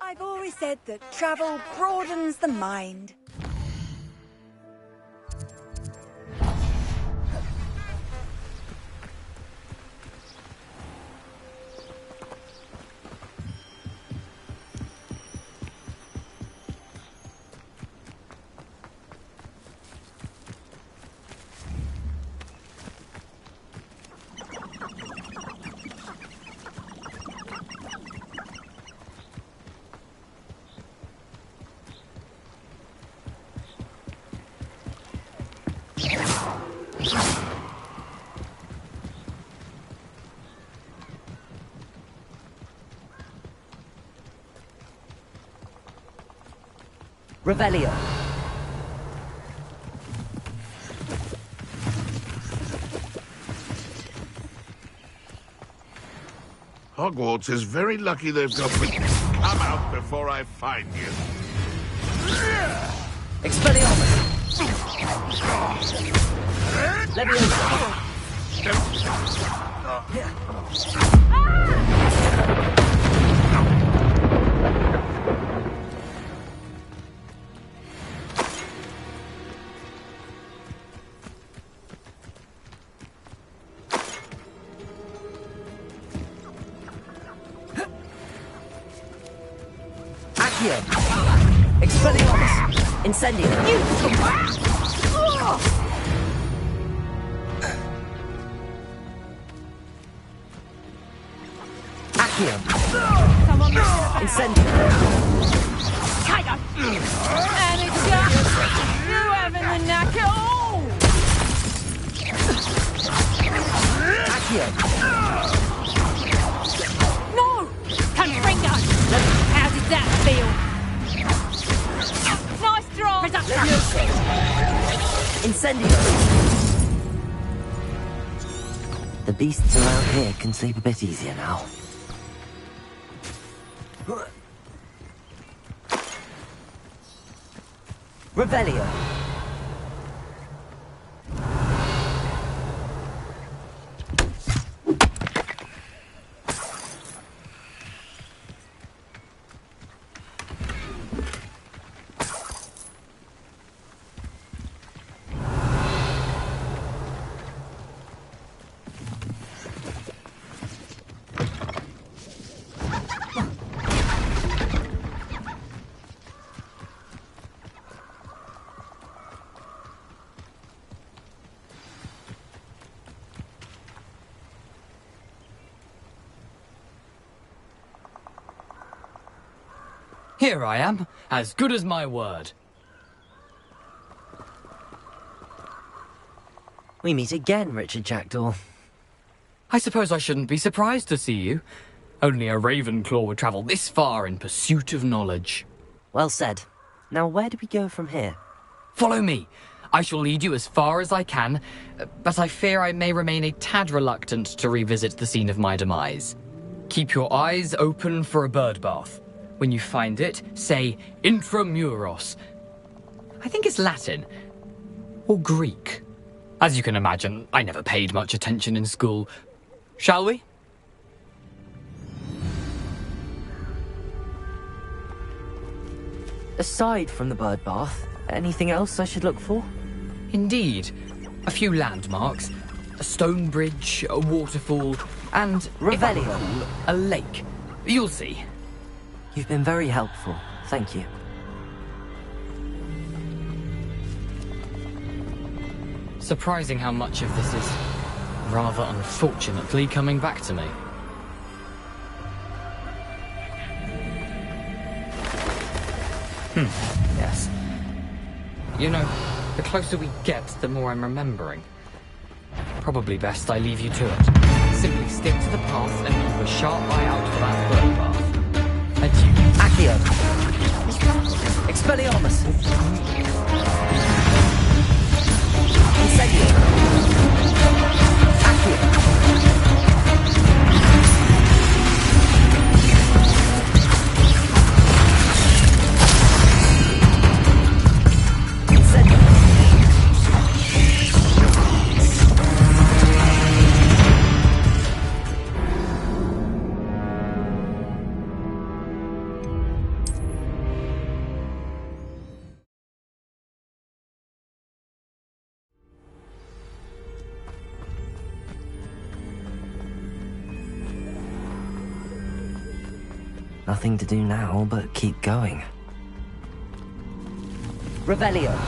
I've always said that travel broadens the mind. Revelio. Hogwarts is very lucky they've got me. Come out before I find you. Expelliarmus. Leviosa. Accio. Expelliarmus. Incendio. Accio. Incendio. Tiger! Amateur! You having the knack at all! Accio. No! Confringo! How did that feel? Nice draw! Leviosa. Incendio. The beasts around here can sleep a bit easier now. Revelio. Here I am, as good as my word. We meet again, Richard Jackdaw. I suppose I shouldn't be surprised to see you. Only a Ravenclaw would travel this far in pursuit of knowledge. Well said. Now where do we go from here? Follow me. I shall lead you as far as I can, but I fear I may remain a tad reluctant to revisit the scene of my demise. Keep your eyes open for a bird bath. When you find it, say intramuros. I think it's Latin. Or Greek. As you can imagine, I never paid much attention in school. Shall we? Aside from the bird bath, anything else I should look for? Indeed. A few landmarks. A stone bridge, a waterfall, and... Revelio. A lake. You'll see. You've been very helpful. Thank you. Surprising how much of this is, rather unfortunately, coming back to me. Yes. You know, the closer we get, the more I'm remembering. Probably best I leave you to it. Simply stick to the path and keep a sharp eye out for that bird path. Adieu. Accio. Expelliarmus. Incendio. Accio. Incendio. Nothing to do now but keep going. Revelio.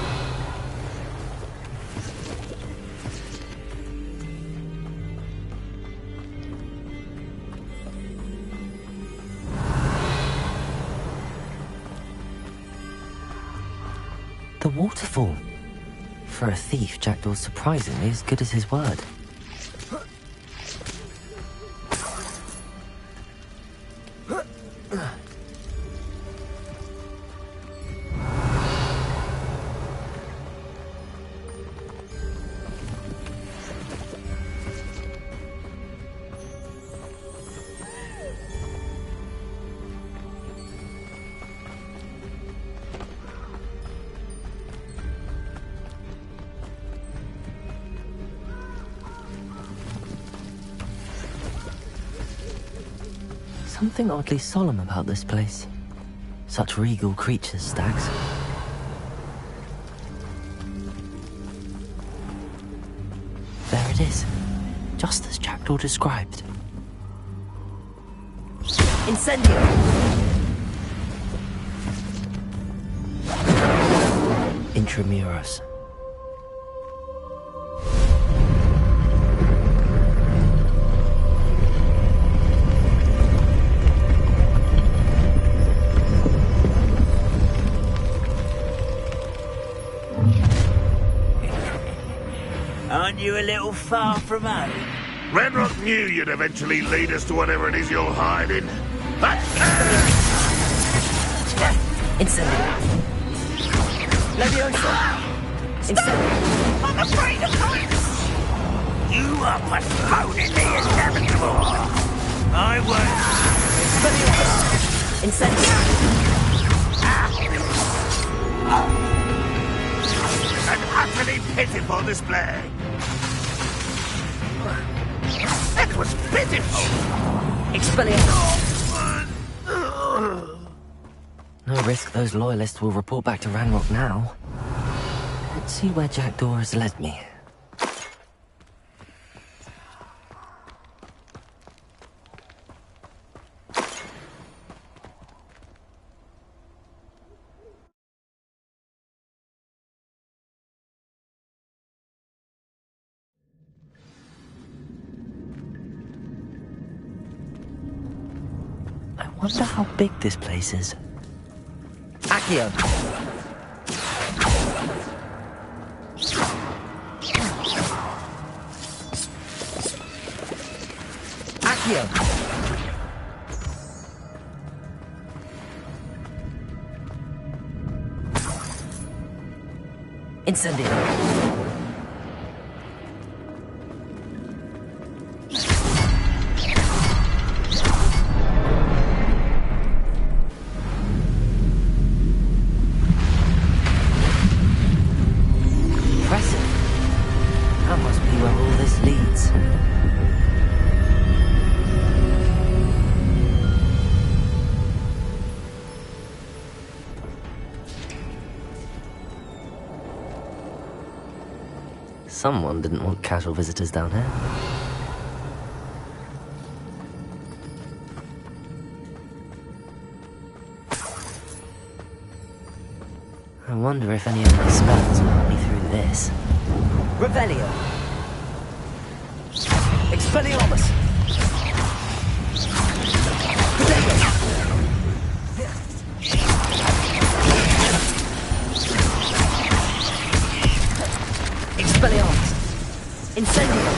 The waterfall. For a thief, Jackdaw's surprisingly as good as his word. Something oddly solemn about this place. Such regal creatures, stags. There it is, just as Jackdaw described. Incendio. Intramuros. Aren't you a little far from home? Ranrock knew you'd eventually lead us to whatever it is you're hiding. Incendio. Leviosa. Incendio. I'm afraid of heights! You are postponing the inevitable. I won't. Leviosa. Incendio. An utterly pitiful display. That was pitiful. Expelliarmus. No risk those loyalists will report back to Ranrock now. Let's see where Jackdaw has led me. I wonder how big this place is. Accio. Accio. Incendio. Someone didn't want casual visitors down here. I wonder if any of my spells will help me through this. Revelio. Expelliarmus. Expelliarmus. Incendio.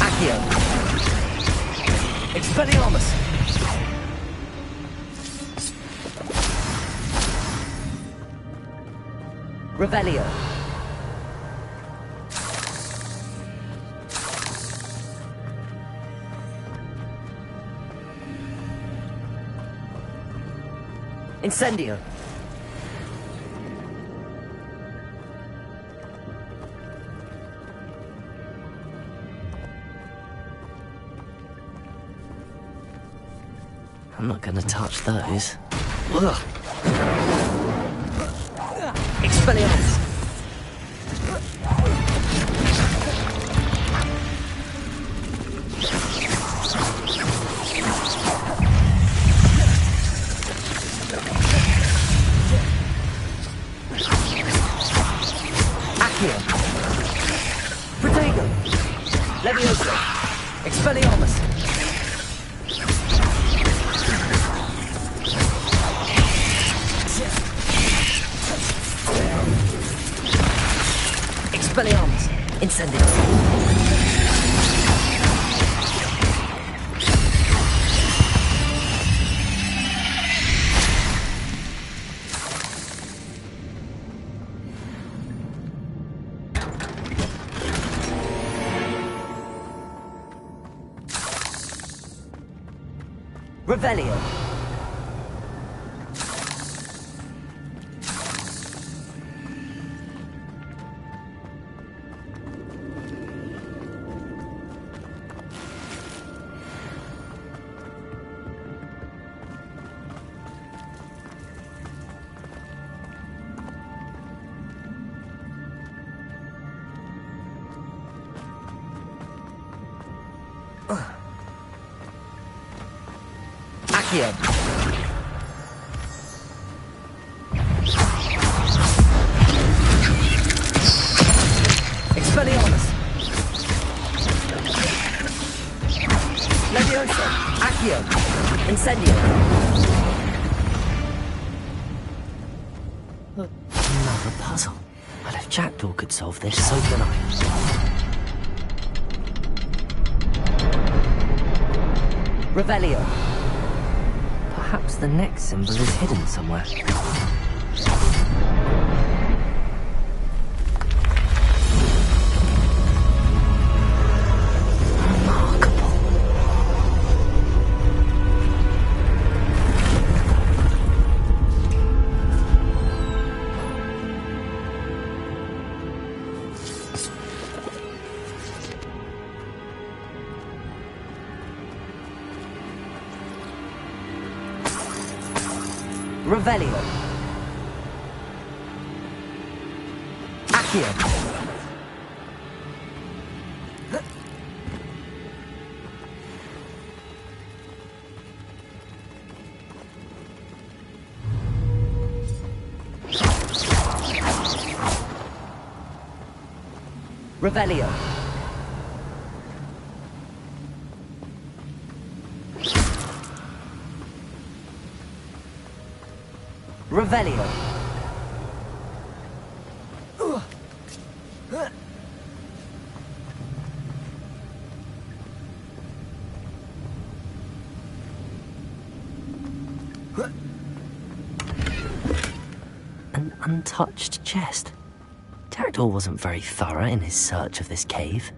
Accio. Expelliarmus. Revelio. Incendio. I'm not gonna touch those. Ugh. Expelliarmus. Expelliarmus! Expelliarmus! Incendio! Revelio. Accio. Expelliarmus. Leviosa. Accio. Incendio. Another puzzle. Well, if Jackdaw could solve this, so can I. Revelio. Perhaps the next symbol is hidden somewhere. Remarkable. Revelio. Accio. Revelio. Revelio. An untouched chest. Jackdaw wasn't very thorough in his search of this cave.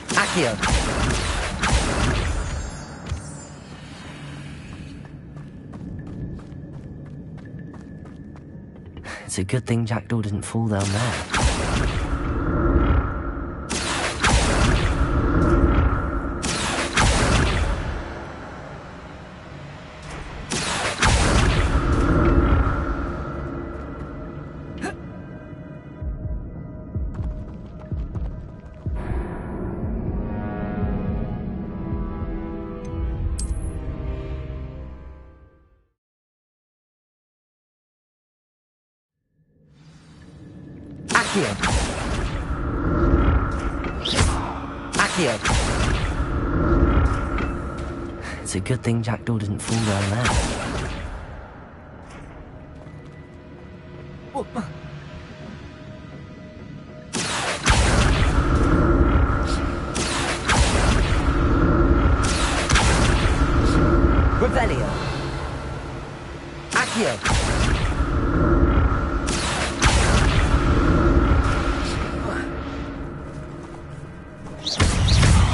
Accio. It's a good thing Jackdaw didn't fall down there. Accio. Accio. It's a good thing Jackdaw didn't fall down there. Revelio. Accio.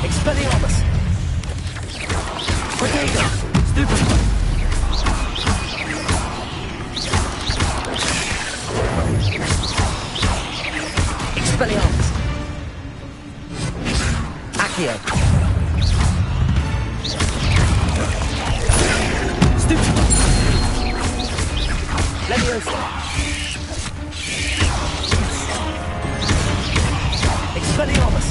Expelliarmus! Protego! Stupid! Expelliarmus! Accio! Stupid! Leviosa! Expelliarmus!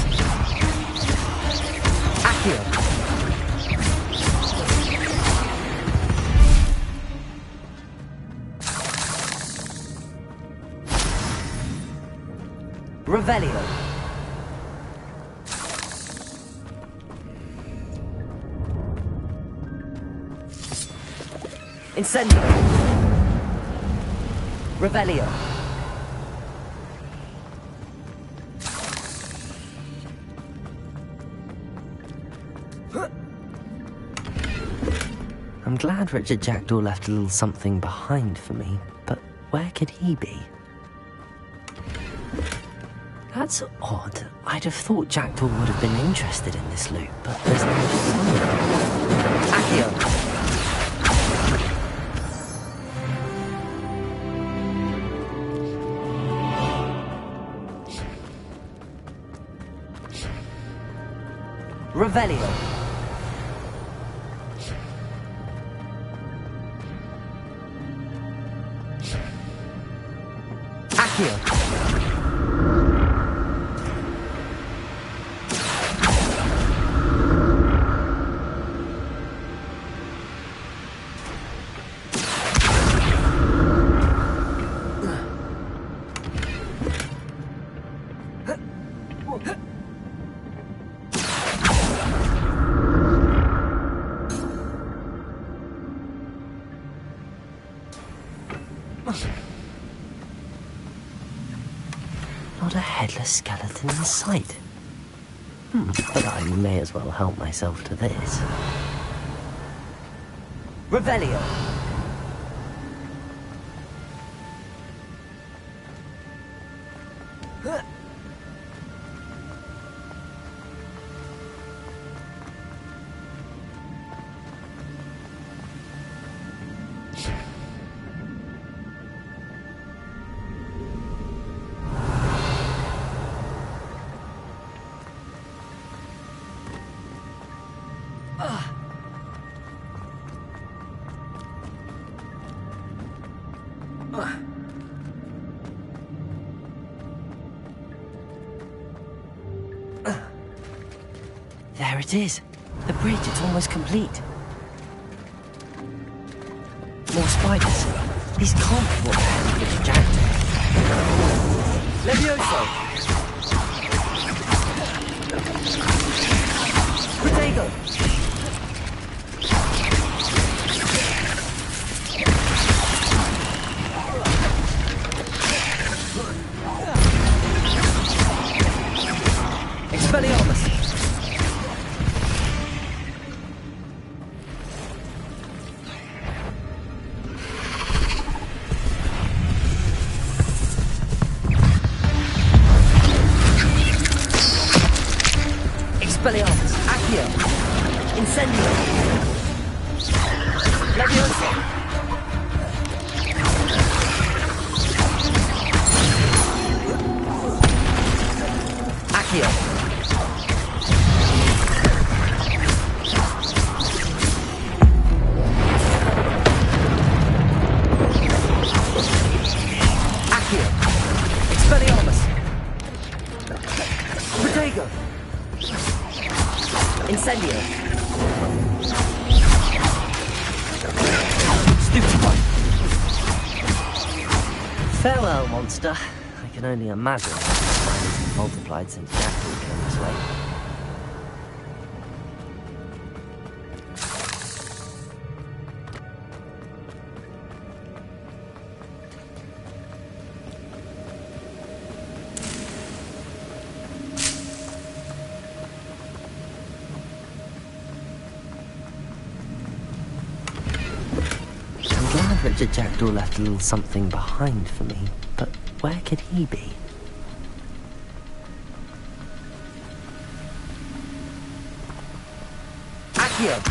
Accio! Revelio. Incendio. Revelio. I'm glad Richard Jackdaw left a little something behind for me, but where could he be? That's odd. I'd have thought Jackdaw would have been interested in this loot, but there's no sign. Accio! Revelio! Accio! Not a headless skeleton in sight. But I may as well help myself to this. Revelio! There it is. The bridge, it's almost complete. More spiders. These can't be what happened with Jack. Levioso! Protego! Expelliarmus! Expelliarmus, Accio, Incendio, Levioso, Accio, Accio, Expelliarmus, Protego. Incendio! Stupefy! Farewell, monster. I can only imagine how multiplied since Jackdaw came this way. Richard Jackdaw left a little something behind for me, but where could he be? Accio!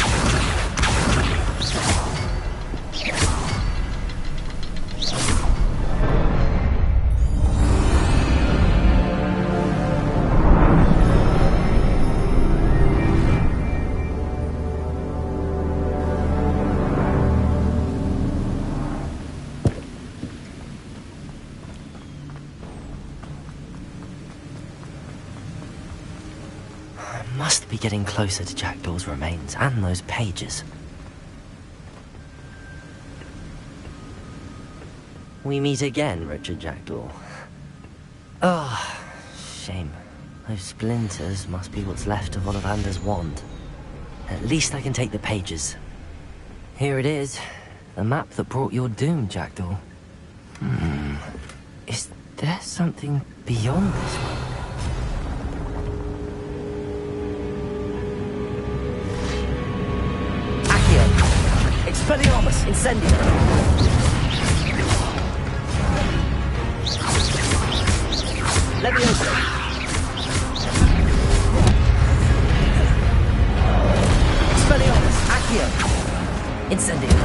Must be getting closer to Jackdaw's remains and those pages. We meet again, Richard Jackdaw. shame. Those splinters must be what's left of Ollivander's wand. At least I can take the pages. Here it is. The map that brought your doom, Jackdaw. Is there something beyond this one? Accio! Expelliarmus! Incendio! Levioso! Expelliarmus! Accio! Incendio!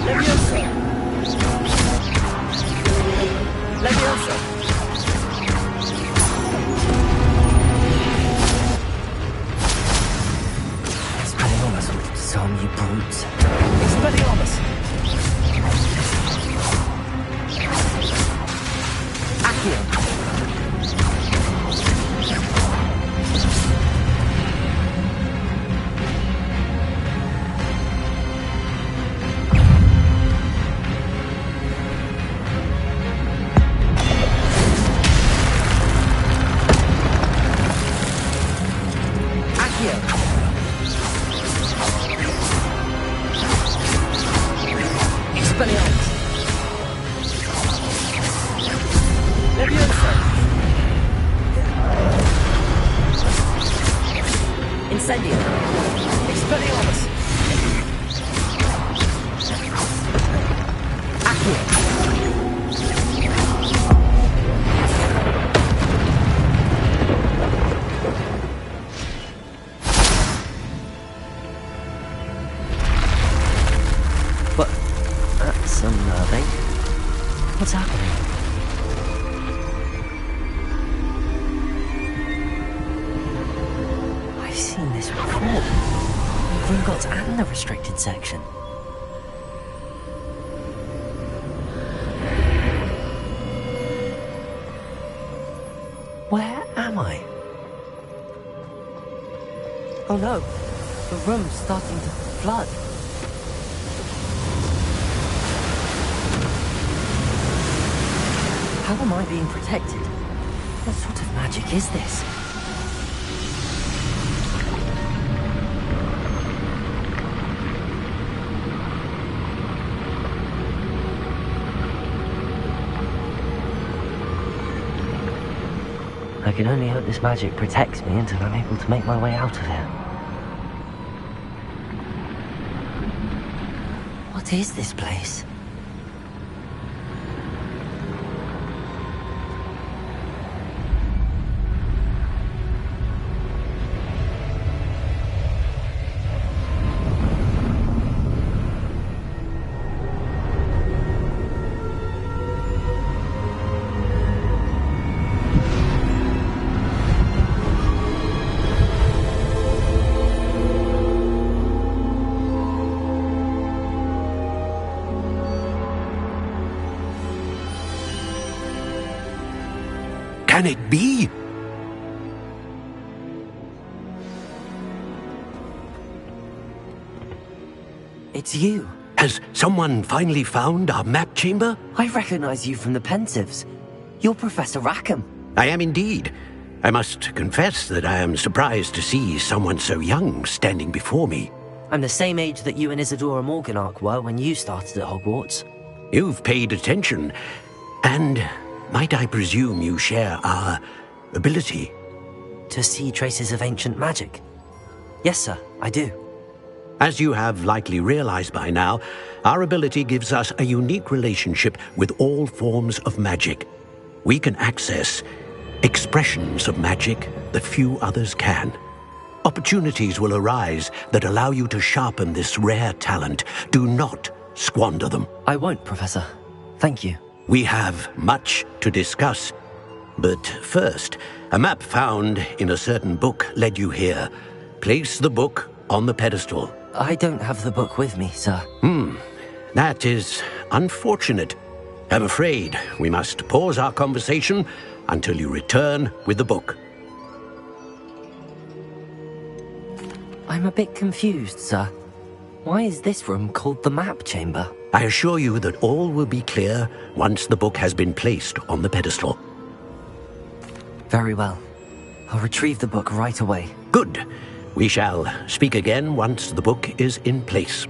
Levioso! Levioso! Expelliarmus! Some you brutes! Expelliarmus! Accio! Incendio! Expelliarmus! Accio! But that's unnerving. What's happening? I've seen this before. Gringotts and the restricted section. Where am I? Oh no, the room's starting to flood. How am I being protected? What sort of magic is this? I can only hope this magic protects me until I'm able to make my way out of here. What is this place? Can it be? It's you. Has someone finally found our map chamber? I recognize you from the Pensives. You're Professor Rackham. I am indeed. I must confess that I am surprised to see someone so young standing before me. I'm the same age that you and Isadora Morganach were when you started at Hogwarts. You've paid attention, and might I presume you share our ability? To see traces of ancient magic? Yes, sir, I do. As you have likely realized by now, our ability gives us a unique relationship with all forms of magic. We can access expressions of magic that few others can. Opportunities will arise that allow you to sharpen this rare talent. Do not squander them. I won't, Professor. Thank you. We have much to discuss. But first, a map found in a certain book led you here. Place the book on the pedestal. I don't have the book with me, sir. That is unfortunate. I'm afraid we must pause our conversation until you return with the book. I'm a bit confused, sir. Why is this room called the map chamber? I assure you that all will be clear once the book has been placed on the pedestal. Very well. I'll retrieve the book right away. Good. We shall speak again once the book is in place.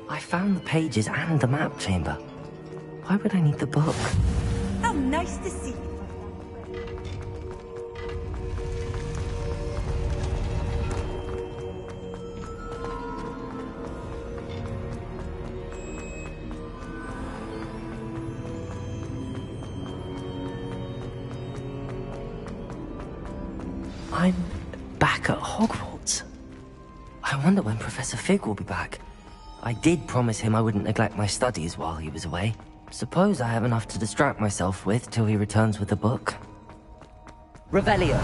I found the pages and the map chamber. Why would I need the book? How nice to see you. I'm back at Hogwarts. I wonder when Professor Fig will be back. I did promise him I wouldn't neglect my studies while he was away. Suppose I have enough to distract myself with till he returns with the book. Revelio.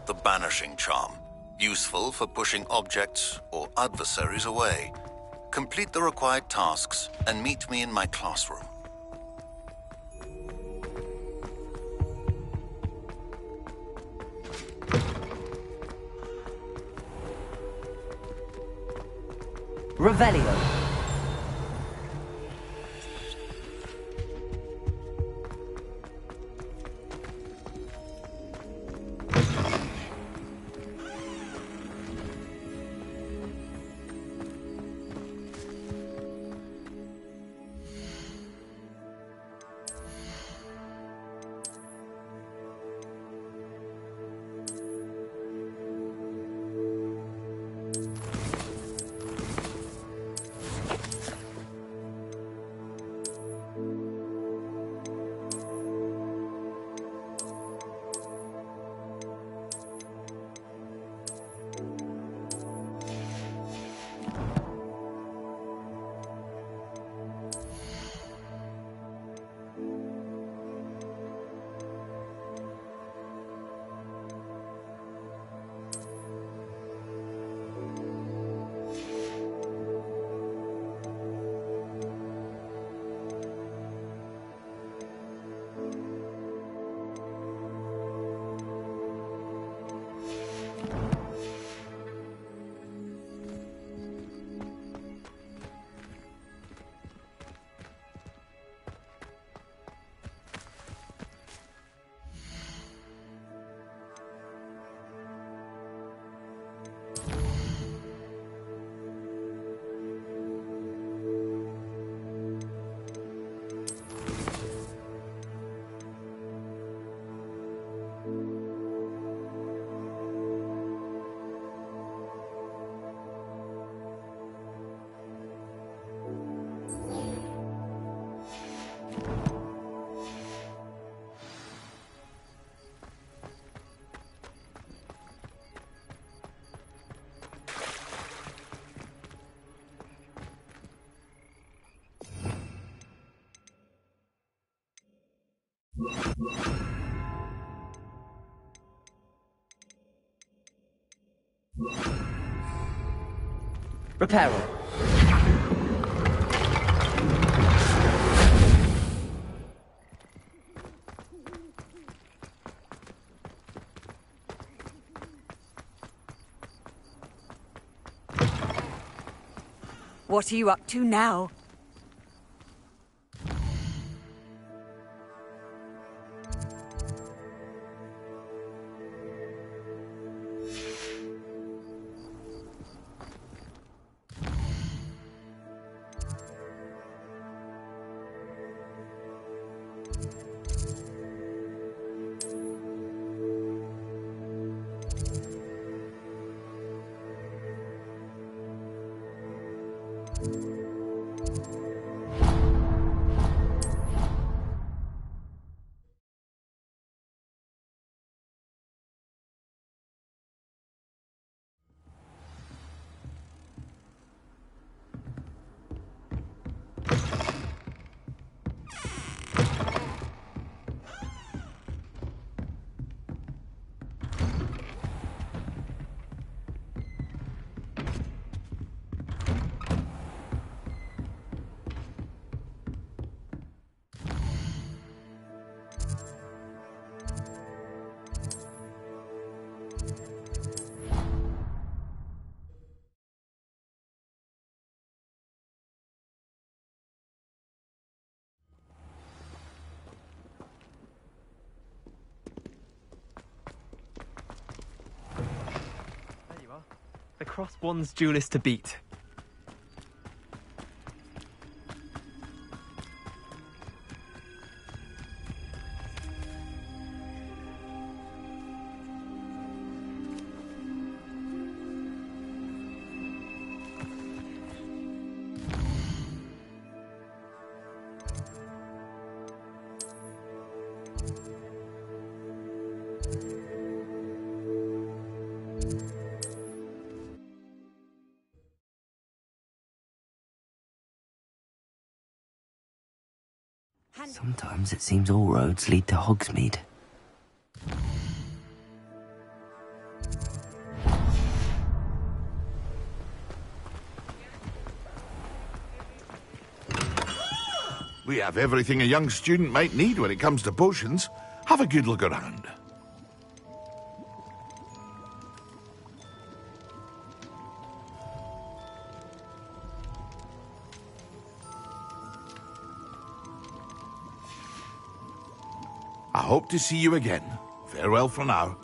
The banishing charm, useful for pushing objects or adversaries away. Complete the required tasks and meet me in my classroom. Revelio. Reparo. What are you up to now? There you are. The crossed one's duelist to beat. Sometimes it seems all roads lead to Hogsmeade. We have everything a young student might need when it comes to potions. Have a good look around. I hope to see you again. Farewell for now.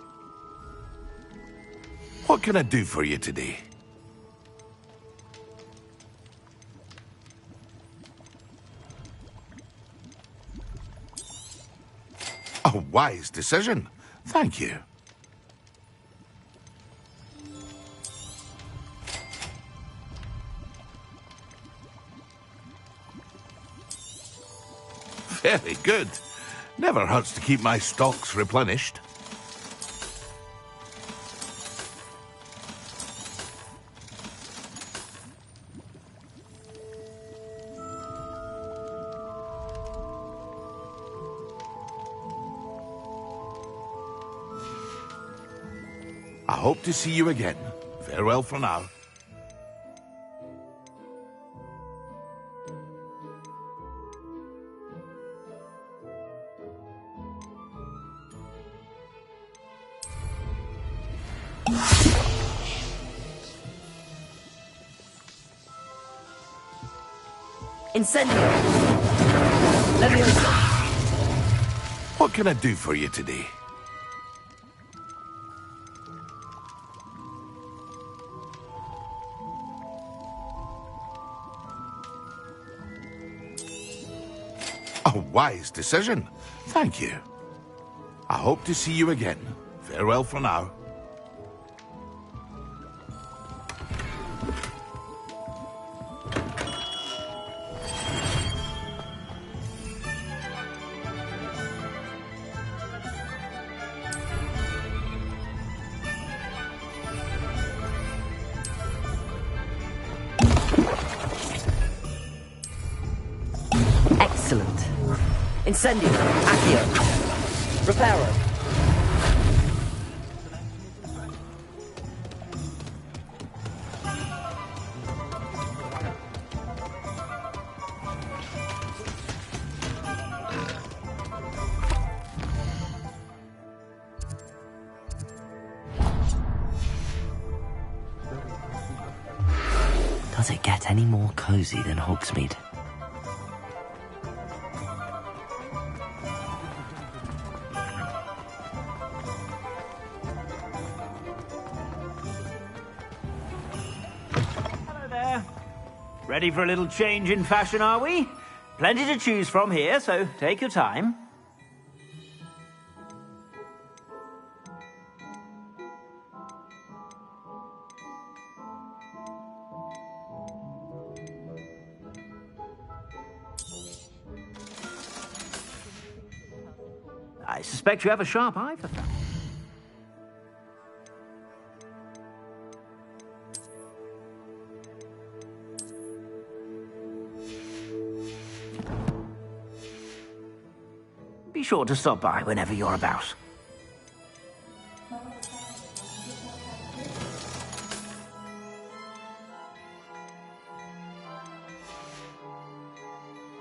What can I do for you today? A wise decision. Thank you. Very good. Never hurts to keep my stocks replenished. I hope to see you again. Farewell for now. Incendio! Leviosa! What can I do for you today? A wise decision. Thank you. I hope to see you again. Farewell for now. Excellent. Incendio. Accio. Reparo. Does it get any more cozy than Hogsmeade? Hello there. Ready for a little change in fashion, are we? Plenty to choose from here, so take your time. I suspect you have a sharp eye for that. Be sure to stop by whenever you're about.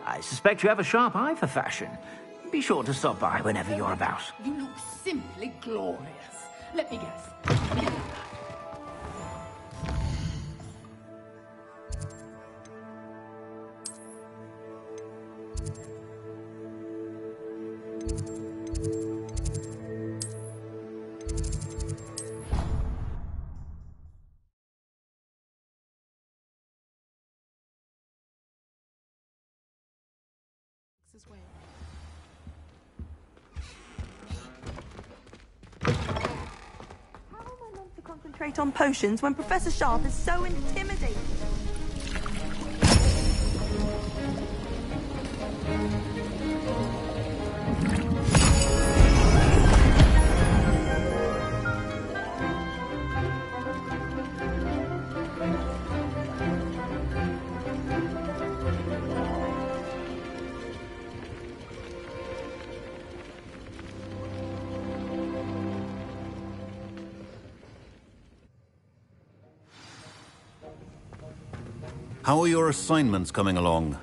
I suspect you have a sharp eye for fashion. Be sure to stop by whenever you're about. You look simply glorious. Let me guess. Concentrate on potions when Professor Sharp is so intimidating. How are your assignments coming along?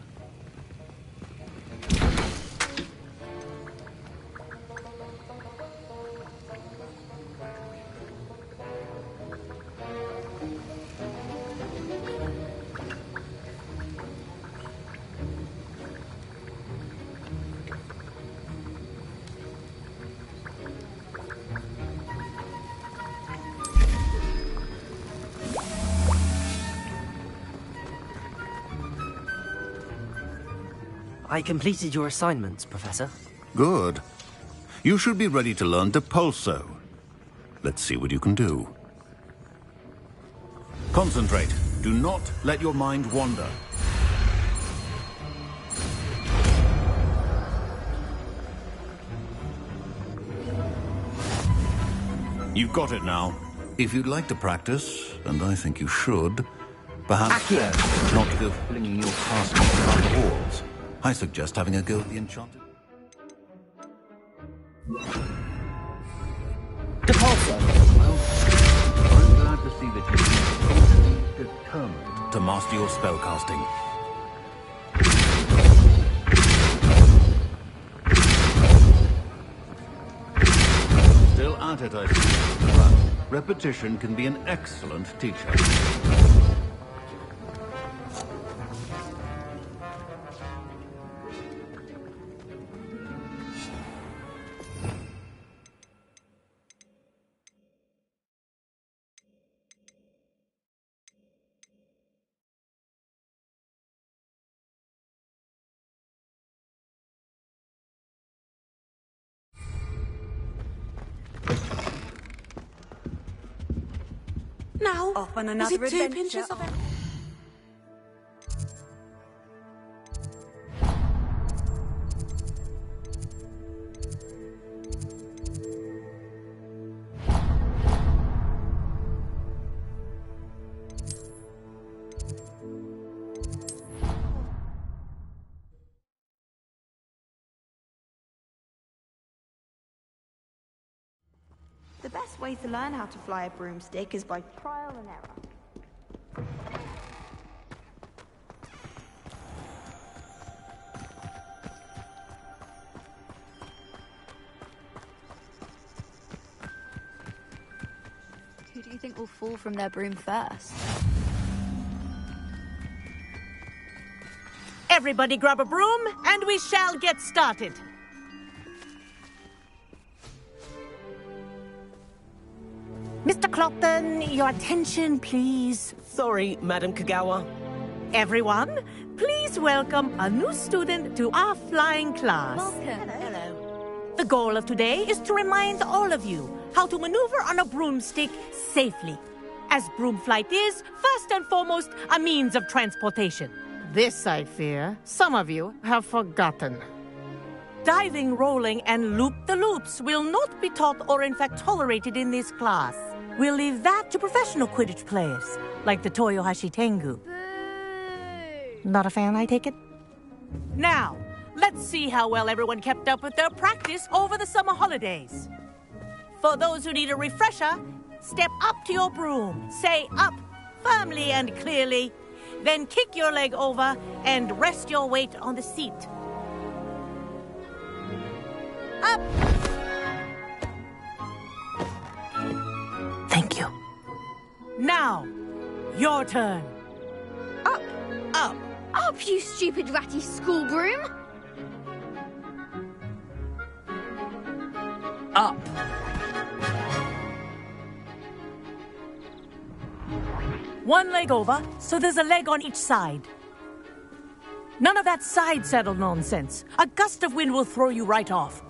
I completed your assignments, Professor. Good. You should be ready to learn Depulso. Let's see what you can do. Concentrate. Do not let your mind wander. You've got it now. If you'd like to practice, and I think you should, perhaps not go flinging your task around the halls. I suggest having a go at the enchanted... Depulso! Well, I'm glad to see that you're determined to master your spellcasting. Still at it, I see. But repetition can be an excellent teacher. Now, Off on is another it 2 adventure. pinches of it? The best way to learn how to fly a broomstick is by trial and error. Who do you think will fall from their broom first? Everybody grab a broom, and we shall get started. Mr. Clopton, your attention, please. Sorry, Madam Kagawa. Everyone, please welcome a new student to our flying class. Welcome. Hello. The goal of today is to remind all of you how to maneuver on a broomstick safely, as broom flight is, first and foremost, a means of transportation. This, I fear, some of you have forgotten. Diving, rolling, and loop-the-loops will not be taught or in fact tolerated in this class. We'll leave that to professional Quidditch players, like the Toyohashi Tengu. Not a fan, I take it? Now, let's see how well everyone kept up with their practice over the summer holidays. For those who need a refresher, step up to your broom, say up firmly and clearly, then kick your leg over and rest your weight on the seat. Up! Thank you. Now, your turn. Up. Up. Up, you stupid ratty school broom. Up. One leg over, so there's a leg on each side. None of that side saddle nonsense. A gust of wind will throw you right off.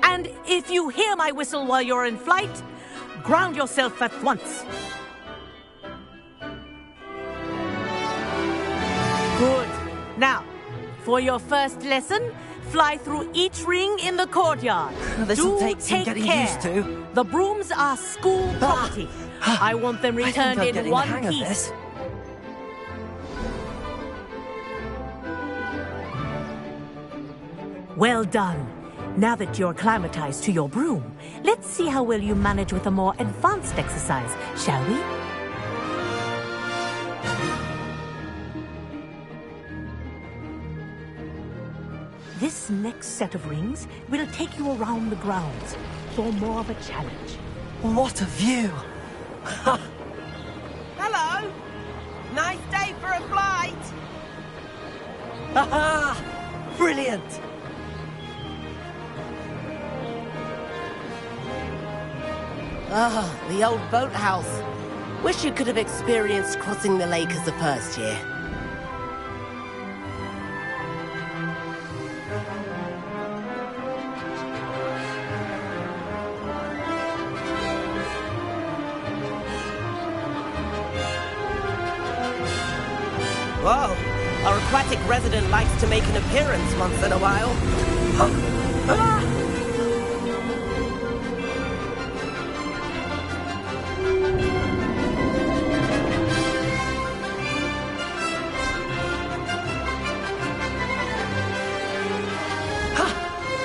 And if you hear my whistle while you're in flight, ground yourself at once. Good. Now, for your first lesson, fly through each ring in the courtyard. This'll take some getting care. used to. The brooms are school property. I want them returned in one piece. Well done. Now that you're acclimatized to your broom, let's see how well you manage with a more advanced exercise, shall we? This next set of rings will take you around the grounds for more of a challenge. What a view! Hello! Nice day for a flight! Aha! Brilliant! Ah, the old boathouse. Wish you could have experienced crossing the lake as a first year. Whoa, our aquatic resident likes to make an appearance once in a while.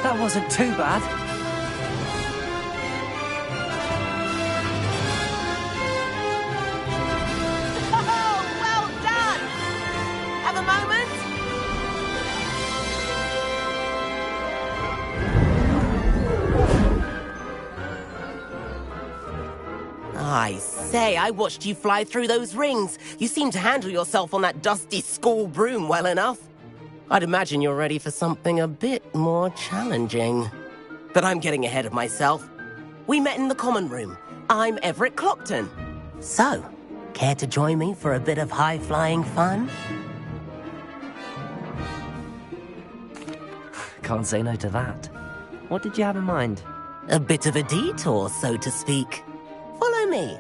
That wasn't too bad. Oh, well done! Have a moment? I say, I watched you fly through those rings. You seem to handle yourself on that dusty school broom well enough. I'd imagine you're ready for something a bit more challenging. But I'm getting ahead of myself. We met in the common room. I'm Everett Clopton. So, care to join me for a bit of high-flying fun? Can't say no to that. What did you have in mind? A bit of a detour, so to speak. Follow me.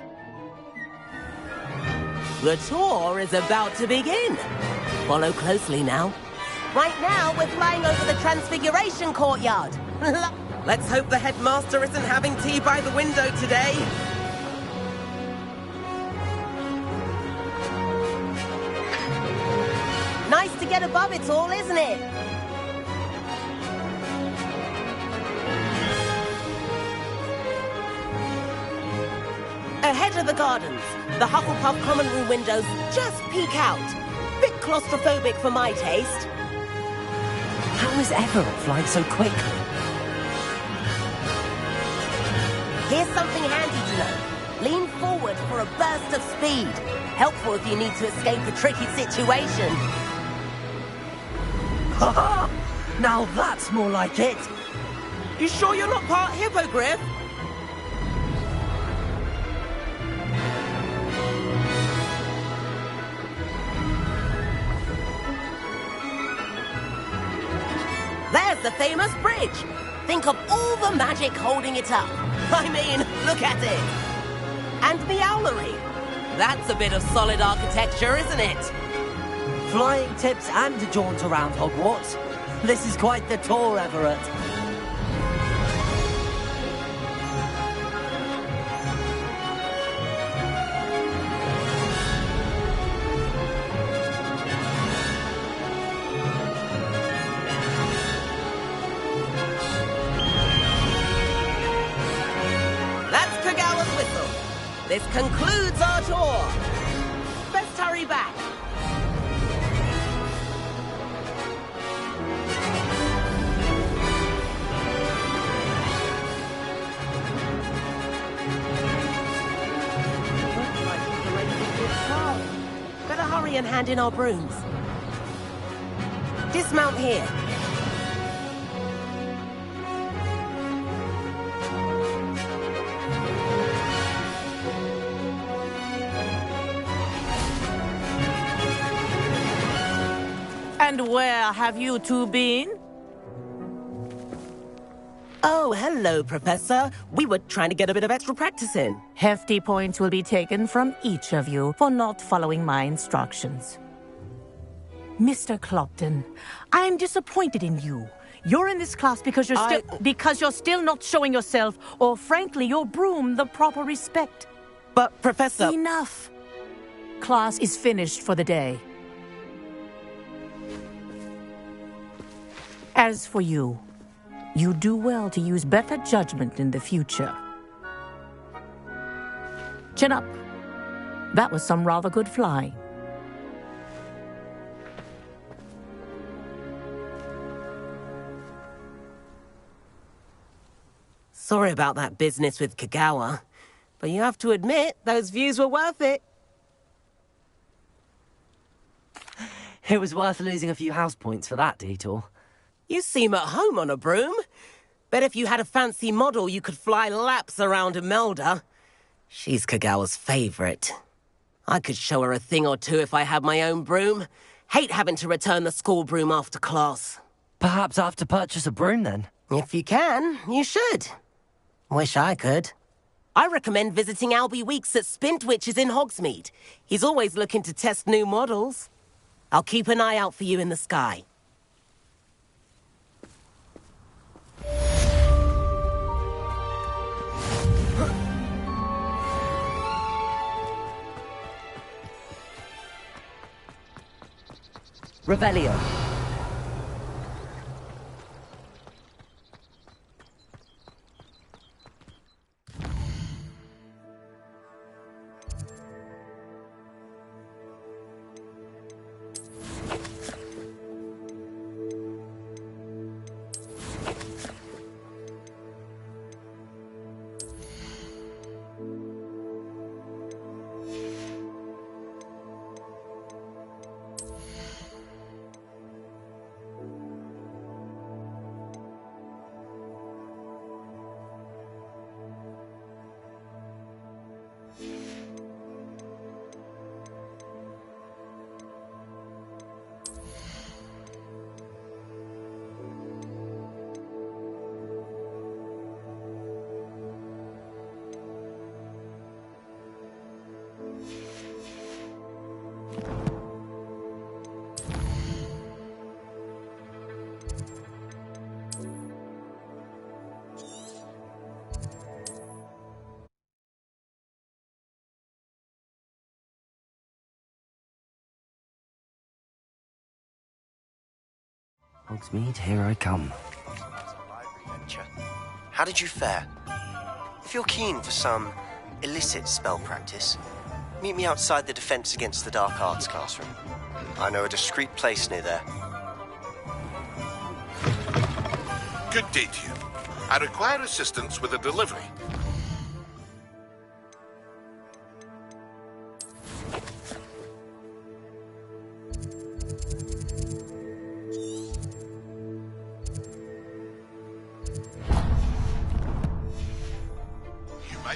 The tour is about to begin. Follow closely now. Right now, we're flying over the Transfiguration Courtyard. Let's hope the headmaster isn't having tea by the window today. Nice to get above it all, isn't it? Ahead of the gardens, the Hufflepuff common room windows just peek out. Bit claustrophobic for my taste. How is Everett flying so quickly? Here's something handy to know. Lean forward for a burst of speed. Helpful if you need to escape a tricky situation. Haha! Now that's more like it! You sure you're not part hippogriff? There's the famous bridge. Think of all the magic holding it up. I mean, look at it. And the owlery. That's a bit of solid architecture, isn't it? Flying tips and a jaunt around Hogwarts. This is quite the tour, Everett. This concludes our tour. Best hurry back. Better hurry and hand in our brooms. Dismount here. And where have you two been? Oh, hello, Professor. We were trying to get a bit of extra practice in. Hefty points will be taken from each of you for not following my instructions. Mr. Clopton, I'm disappointed in you. You're in this class because you're still not showing yourself, or frankly, your broom, the proper respect. But, Professor... Enough. Class is finished for the day. As for you, you do well to use better judgment in the future. Chin up. That was some rather good flying. Sorry about that business with Kagawa, but you have to admit, those views were worth it. It was worth losing a few house points for that detour. You seem at home on a broom. Bet if you had a fancy model, you could fly laps around Imelda. She's Kagawa's favorite. I could show her a thing or two if I had my own broom. Hate having to return the school broom after class. Perhaps I have to purchase a broom then? If you can, you should. Wish I could. I recommend visiting Albie Weeks at Spintwitches in Hogsmeade. He's always looking to test new models. I'll keep an eye out for you in the sky. Revelio. Hogsmeade, here I come. How did you fare? If you're keen for some illicit spell practice, meet me outside the Defense Against the Dark Arts classroom. I know a discreet place near there. Good day to you. I require assistance with a delivery.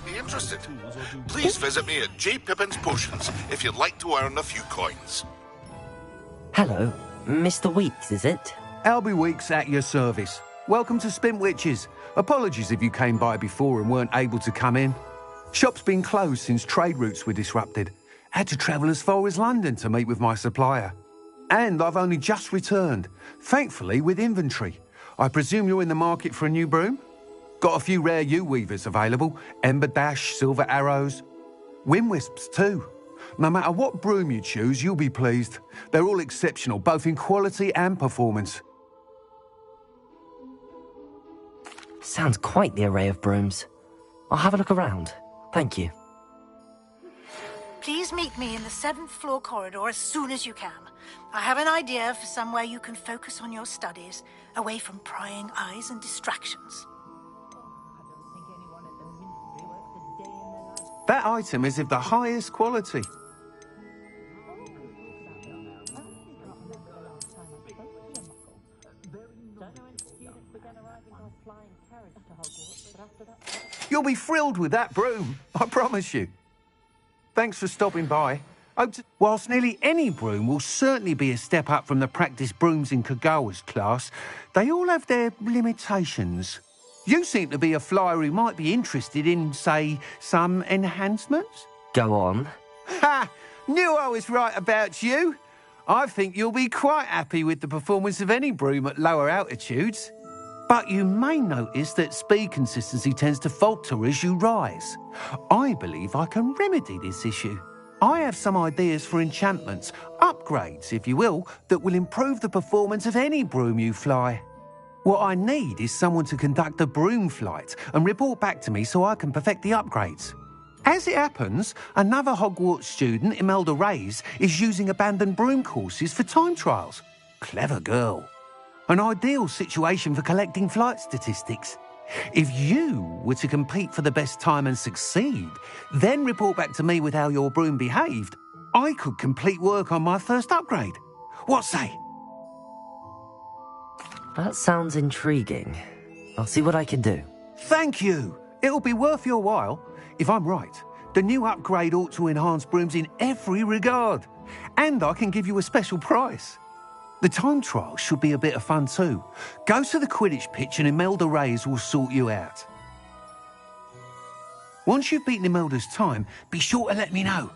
might be interested. Please visit me at J. Pippin's Potions if you'd like to earn a few coins. Hello, Mr. Weeks, is it? Albie Weeks at your service. Welcome to Spintwitches. Apologies if you came by before and weren't able to come in. Shop's been closed since trade routes were disrupted. Had to travel as far as London to meet with my supplier. And I've only just returned, thankfully with inventory. I presume you're in the market for a new broom? Got a few rare U-weavers available. Ember Dash, Silver Arrows. Wind Wisps too. No matter what broom you choose, you'll be pleased. They're all exceptional, both in quality and performance. Sounds quite the array of brooms. I'll have a look around. Thank you. Please meet me in the 7th floor corridor as soon as you can. I have an idea for somewhere you can focus on your studies, away from prying eyes and distractions. That item is of the highest quality. You'll be thrilled with that broom, I promise you. Thanks for stopping by. Whilst nearly any broom will certainly be a step up from the practice brooms in Kagawa's class, they all have their limitations. You seem to be a flyer who might be interested in, say, some enhancements? Go on. Ha! Knew I was right about you. I think you'll be quite happy with the performance of any broom at lower altitudes. But you may notice that speed consistency tends to falter as you rise. I believe I can remedy this issue. I have some ideas for enchantments, upgrades, if you will, that will improve the performance of any broom you fly. What I need is someone to conduct a broom flight and report back to me so I can perfect the upgrades. As it happens, another Hogwarts student, Imelda Reyes, is using abandoned broom courses for time trials. Clever girl. An ideal situation for collecting flight statistics. If you were to compete for the best time and succeed, then report back to me with how your broom behaved, I could complete work on my first upgrade. What say? That sounds intriguing. I'll see what I can do. Thank you. It'll be worth your while. If I'm right, the new upgrade ought to enhance brooms in every regard. And I can give you a special price. The time trial should be a bit of fun too. Go to the Quidditch pitch and Imelda Reyes will sort you out. Once you've beaten Imelda's time, be sure to let me know.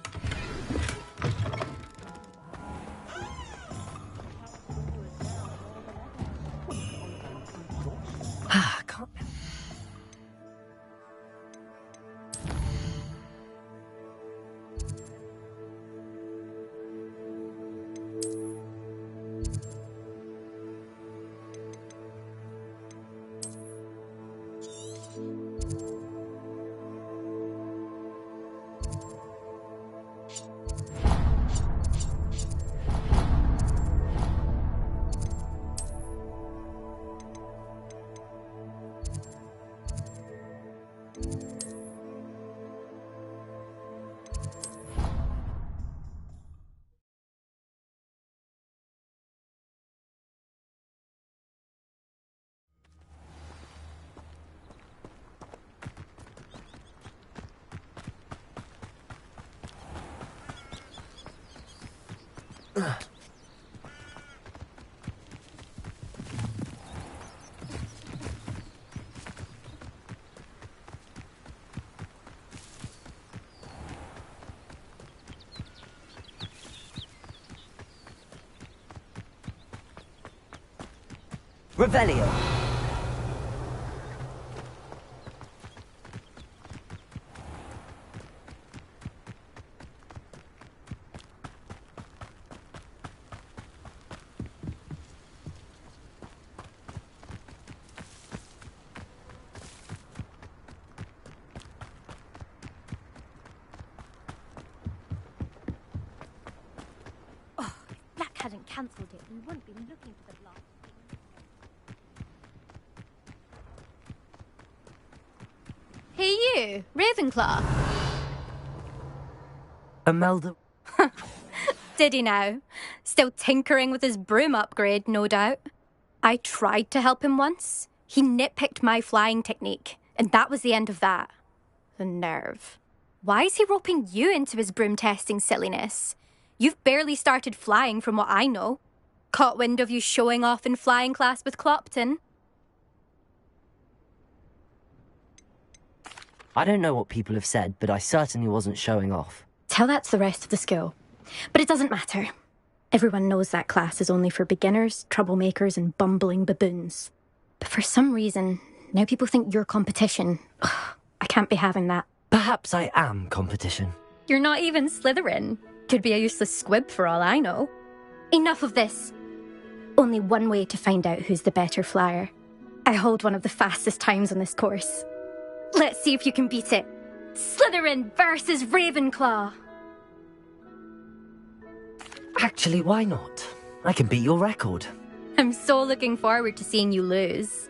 Can't... Revelio. Oh, if Black hadn't cancelled it, we wouldn't be looking for the blast. Hey you, Ravenclaw. Imelda... Did he now? Still tinkering with his broom upgrade, no doubt. I tried to help him once. He nitpicked my flying technique, and that was the end of that. The nerve. Why is he roping you into his broom testing silliness? You've barely started flying from what I know. Caught wind of you showing off in flying class with Clopton. I don't know what people have said, but I certainly wasn't showing off. Tell that to the rest of the school. But it doesn't matter. Everyone knows that class is only for beginners, troublemakers, and bumbling baboons. But for some reason, now people think you're competition. Ugh, I can't be having that. Perhaps I am competition. You're not even Slytherin. Could be a useless squib for all I know. Enough of this. Only one way to find out who's the better flyer. I hold one of the fastest times on this course. Let's see if you can beat it. Slytherin versus Ravenclaw. Actually, why not? I can beat your record. I'm so looking forward to seeing you lose.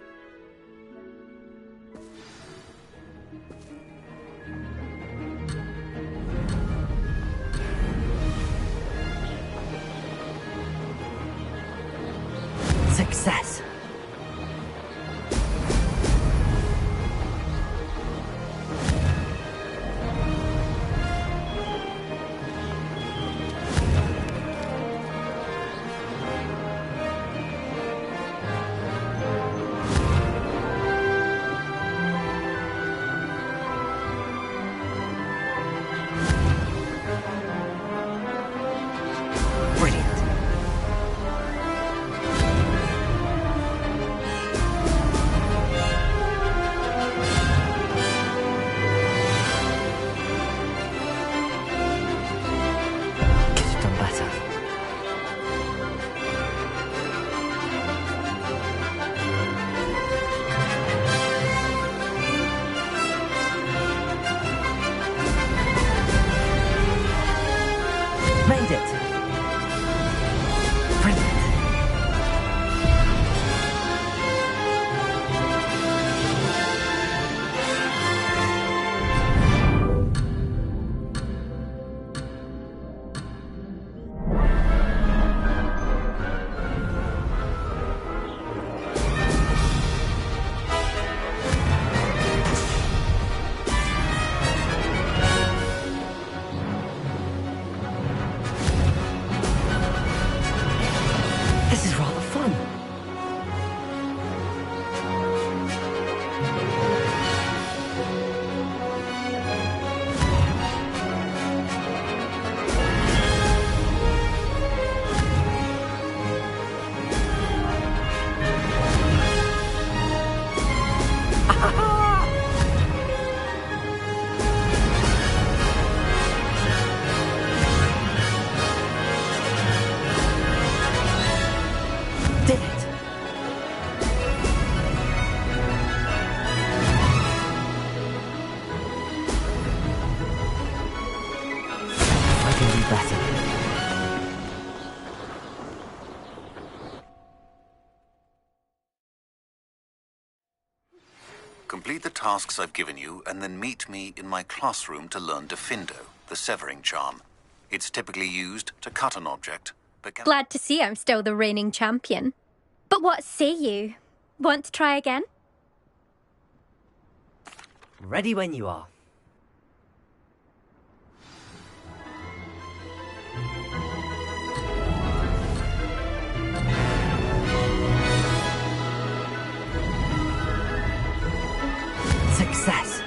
Success. Made it! Brilliant! This is rather fun. Did it? I can do better. Complete the tasks I've given you, and then meet me in my classroom to learn Diffindo, the severing charm. It's typically used to cut an object, but can... Glad to see I'm still the reigning champion. But what say you? Want to try again? Ready when you are. Success.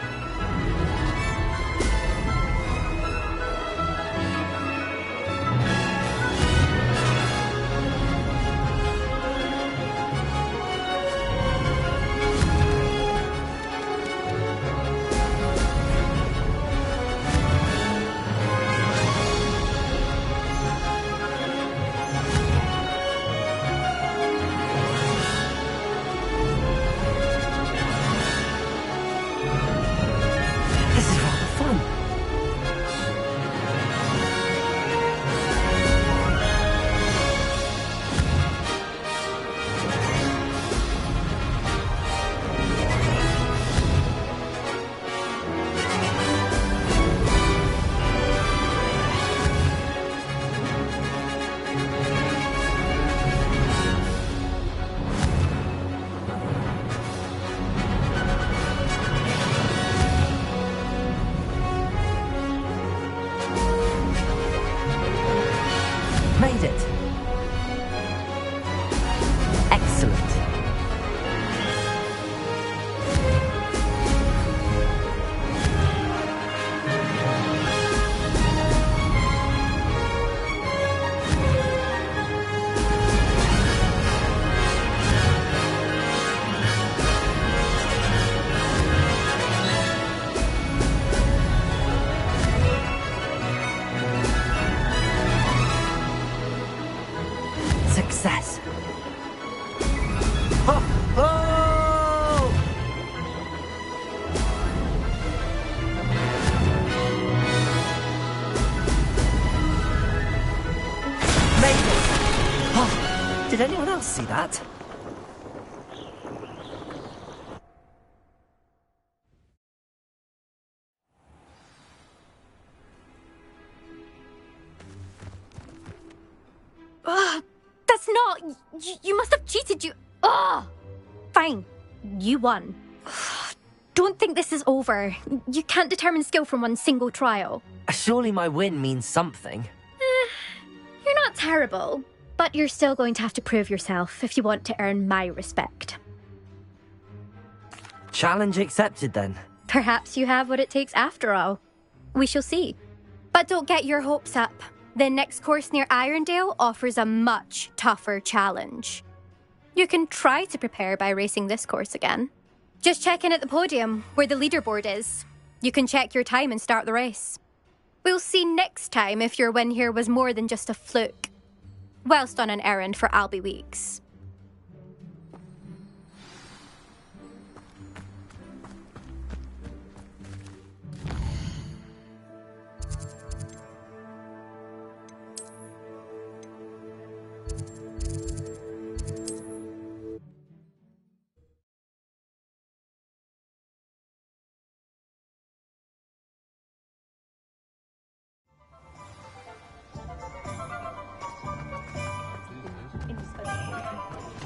Success! Ho! Ho! Made it! Oh, did anyone else see that? That's not... You must have cheated, you... Ugh! Fine. You won. Don't think this is over. You can't determine skill from one single trial. Surely my win means something. You're not terrible, but you're still going to have to prove yourself if you want to earn my respect. Challenge accepted, then. Perhaps you have what it takes after all. We shall see. But don't get your hopes up. The next course near Irondale offers a much tougher challenge. You can try to prepare by racing this course again. Just check in at the podium, where the leaderboard is. You can check your time and start the race. We'll see next time if your win here was more than just a fluke. Whilst on an errand for Albie Weeks.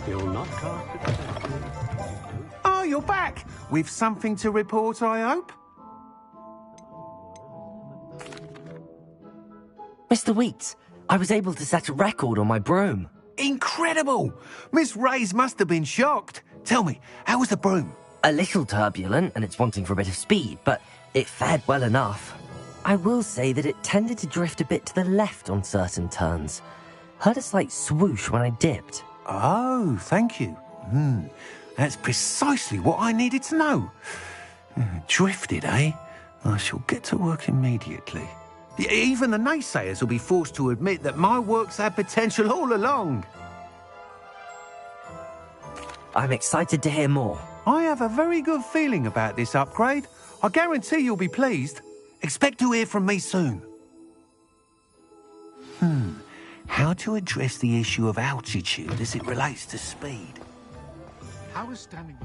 You'll not cast. Oh, you're back! With something to report, I hope? Mr. Weeks, I was able to set a record on my broom. Incredible! Miss Reyes must have been shocked. Tell me, how was the broom? A little turbulent, and it's wanting for a bit of speed, but it fared well enough. I will say that it tended to drift a bit to the left on certain turns. Heard a slight swoosh when I dipped. Oh, thank you. That's precisely what I needed to know. Drifted, eh? I shall get to work immediately. Even the naysayers will be forced to admit that my work's had potential all along. I'm excited to hear more. I have a very good feeling about this upgrade. I guarantee you'll be pleased. Expect to hear from me soon. How to address the issue of altitude as it relates to speed? How is standing...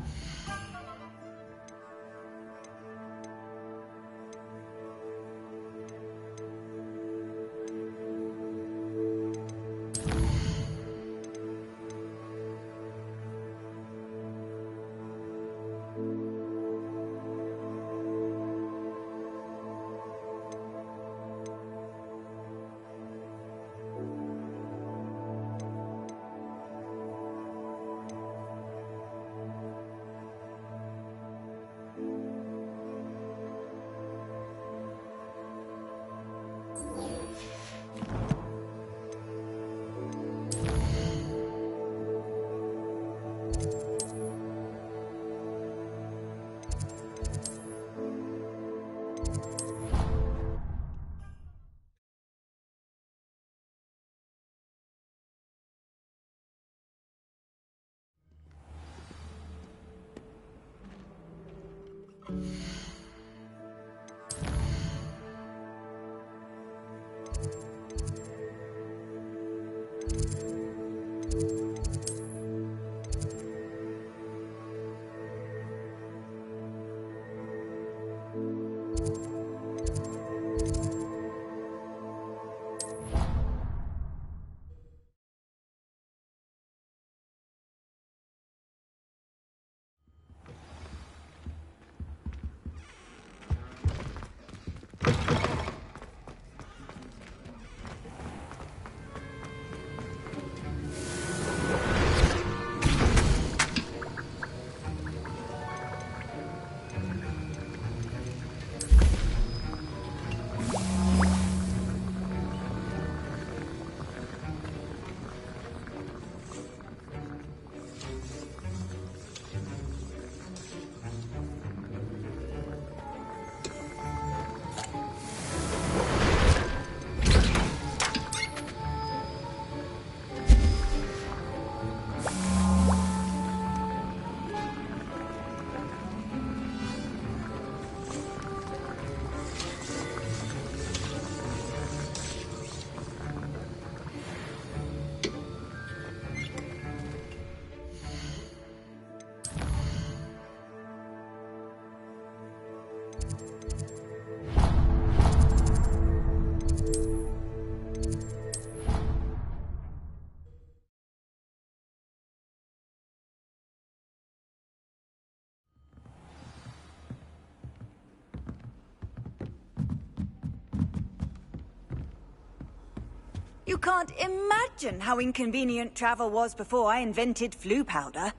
You can't imagine how inconvenient travel was before I invented flu powder.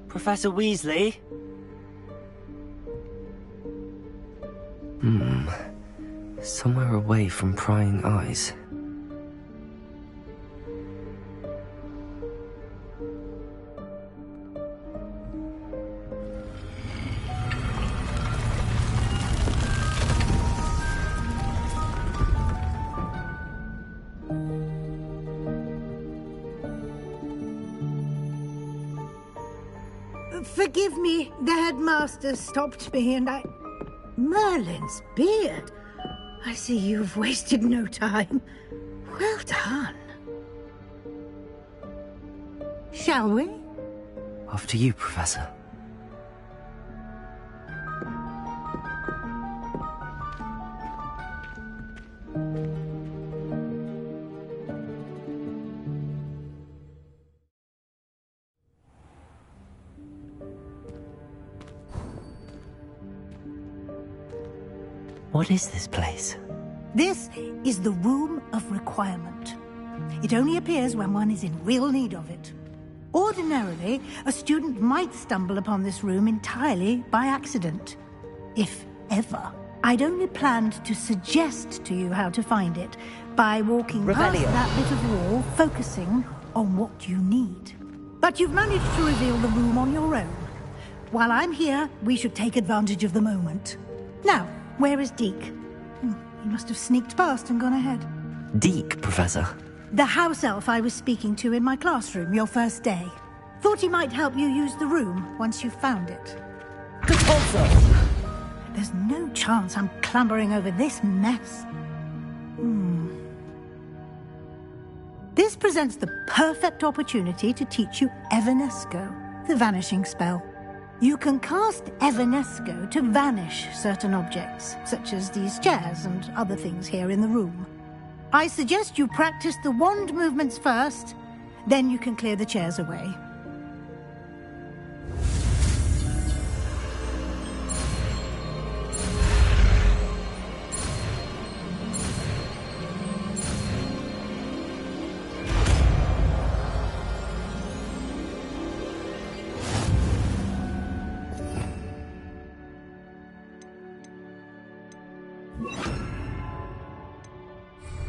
Professor Weasley? Somewhere away from prying eyes. Forgive me, the headmaster stopped me and I... Merlin's beard. I see you've wasted no time. Well done. Shall we? After you, Professor. What is this place? This is the Room of Requirement. It only appears when one is in real need of it. Ordinarily, a student might stumble upon this room entirely by accident. If ever. I'd only planned to suggest to you how to find it by walking past that bit of wall, focusing on what you need. But you've managed to reveal the room on your own. While I'm here, we should take advantage of the moment. Now, where is Deke? He must have sneaked past and gone ahead. Deke, Professor. The house elf I was speaking to in my classroom your first day. Thought he might help you use the room once you found it. There's no chance I'm clambering over this mess. This presents the perfect opportunity to teach you Evanesco, the vanishing spell. You can cast Evanesco to vanish certain objects, such as these chairs and other things here in the room. I suggest you practice the wand movements first, then you can clear the chairs away.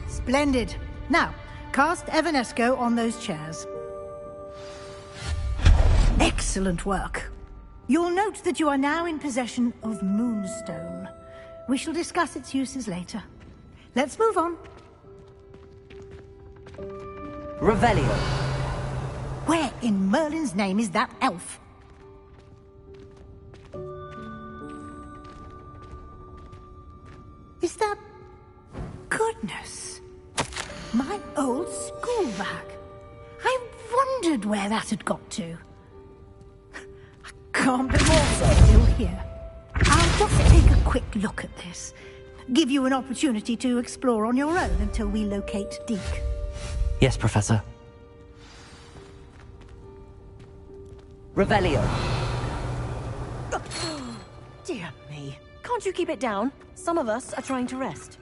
Splendid. Now, cast Evanesco on those chairs. Excellent work. You'll note that you are now in possession of Moonstone. We shall discuss its uses later. Let's move on. Revelio. Where in Merlin's name is that elf? Is that... Goodness. My old school bag. I wondered where that had got to. I can't believe it's still here. I'll just take a quick look at this. Give you an opportunity to explore on your own until we locate Deke. Yes, Professor. Revelio. Dear me. Can't you keep it down? Some of us are trying to rest.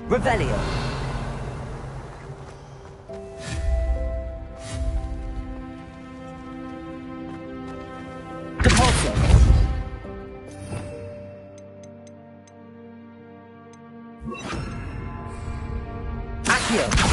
Revelio. Depulso. Accio.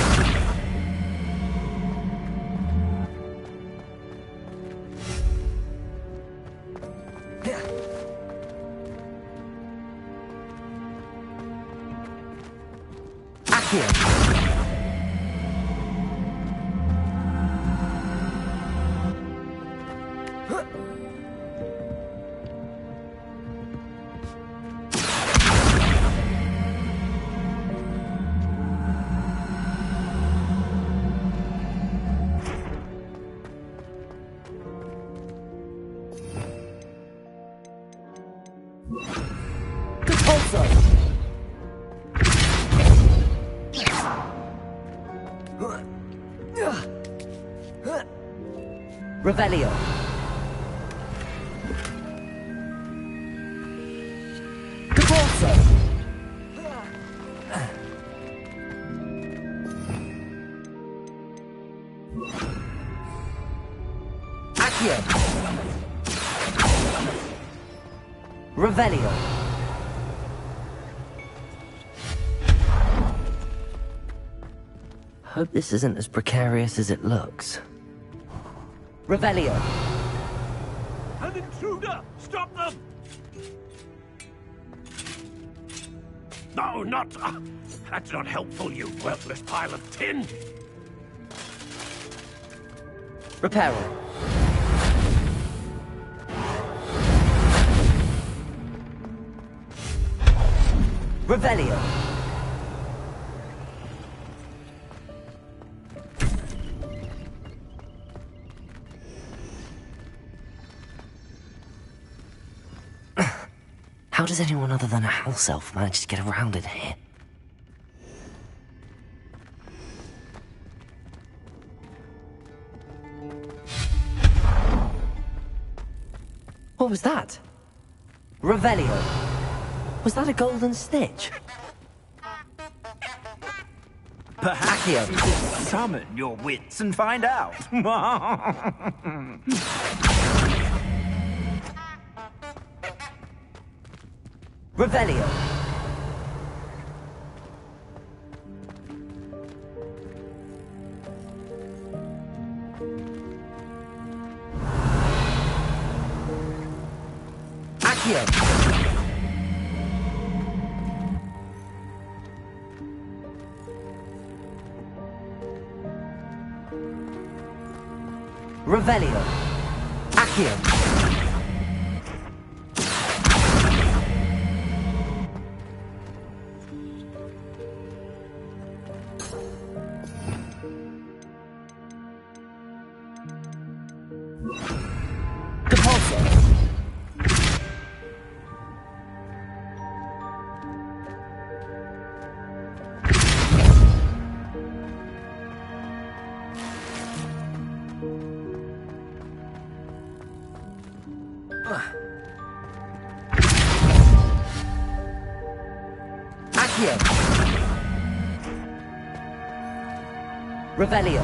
Revelio. Corso. Accio. Revelio. Hope this isn't as precarious as it looks. Revelio. An intruder! Stop them! No, not... that's not helpful, you worthless pile of tin! Reparo. Revelio. How does anyone other than a house elf manage to get around in here? What was that? Revelio. Was that a golden snitch? Perhaps you could summon your wits and find out. Revelio. Accio. Revelio. Accio. Accio. Revelio.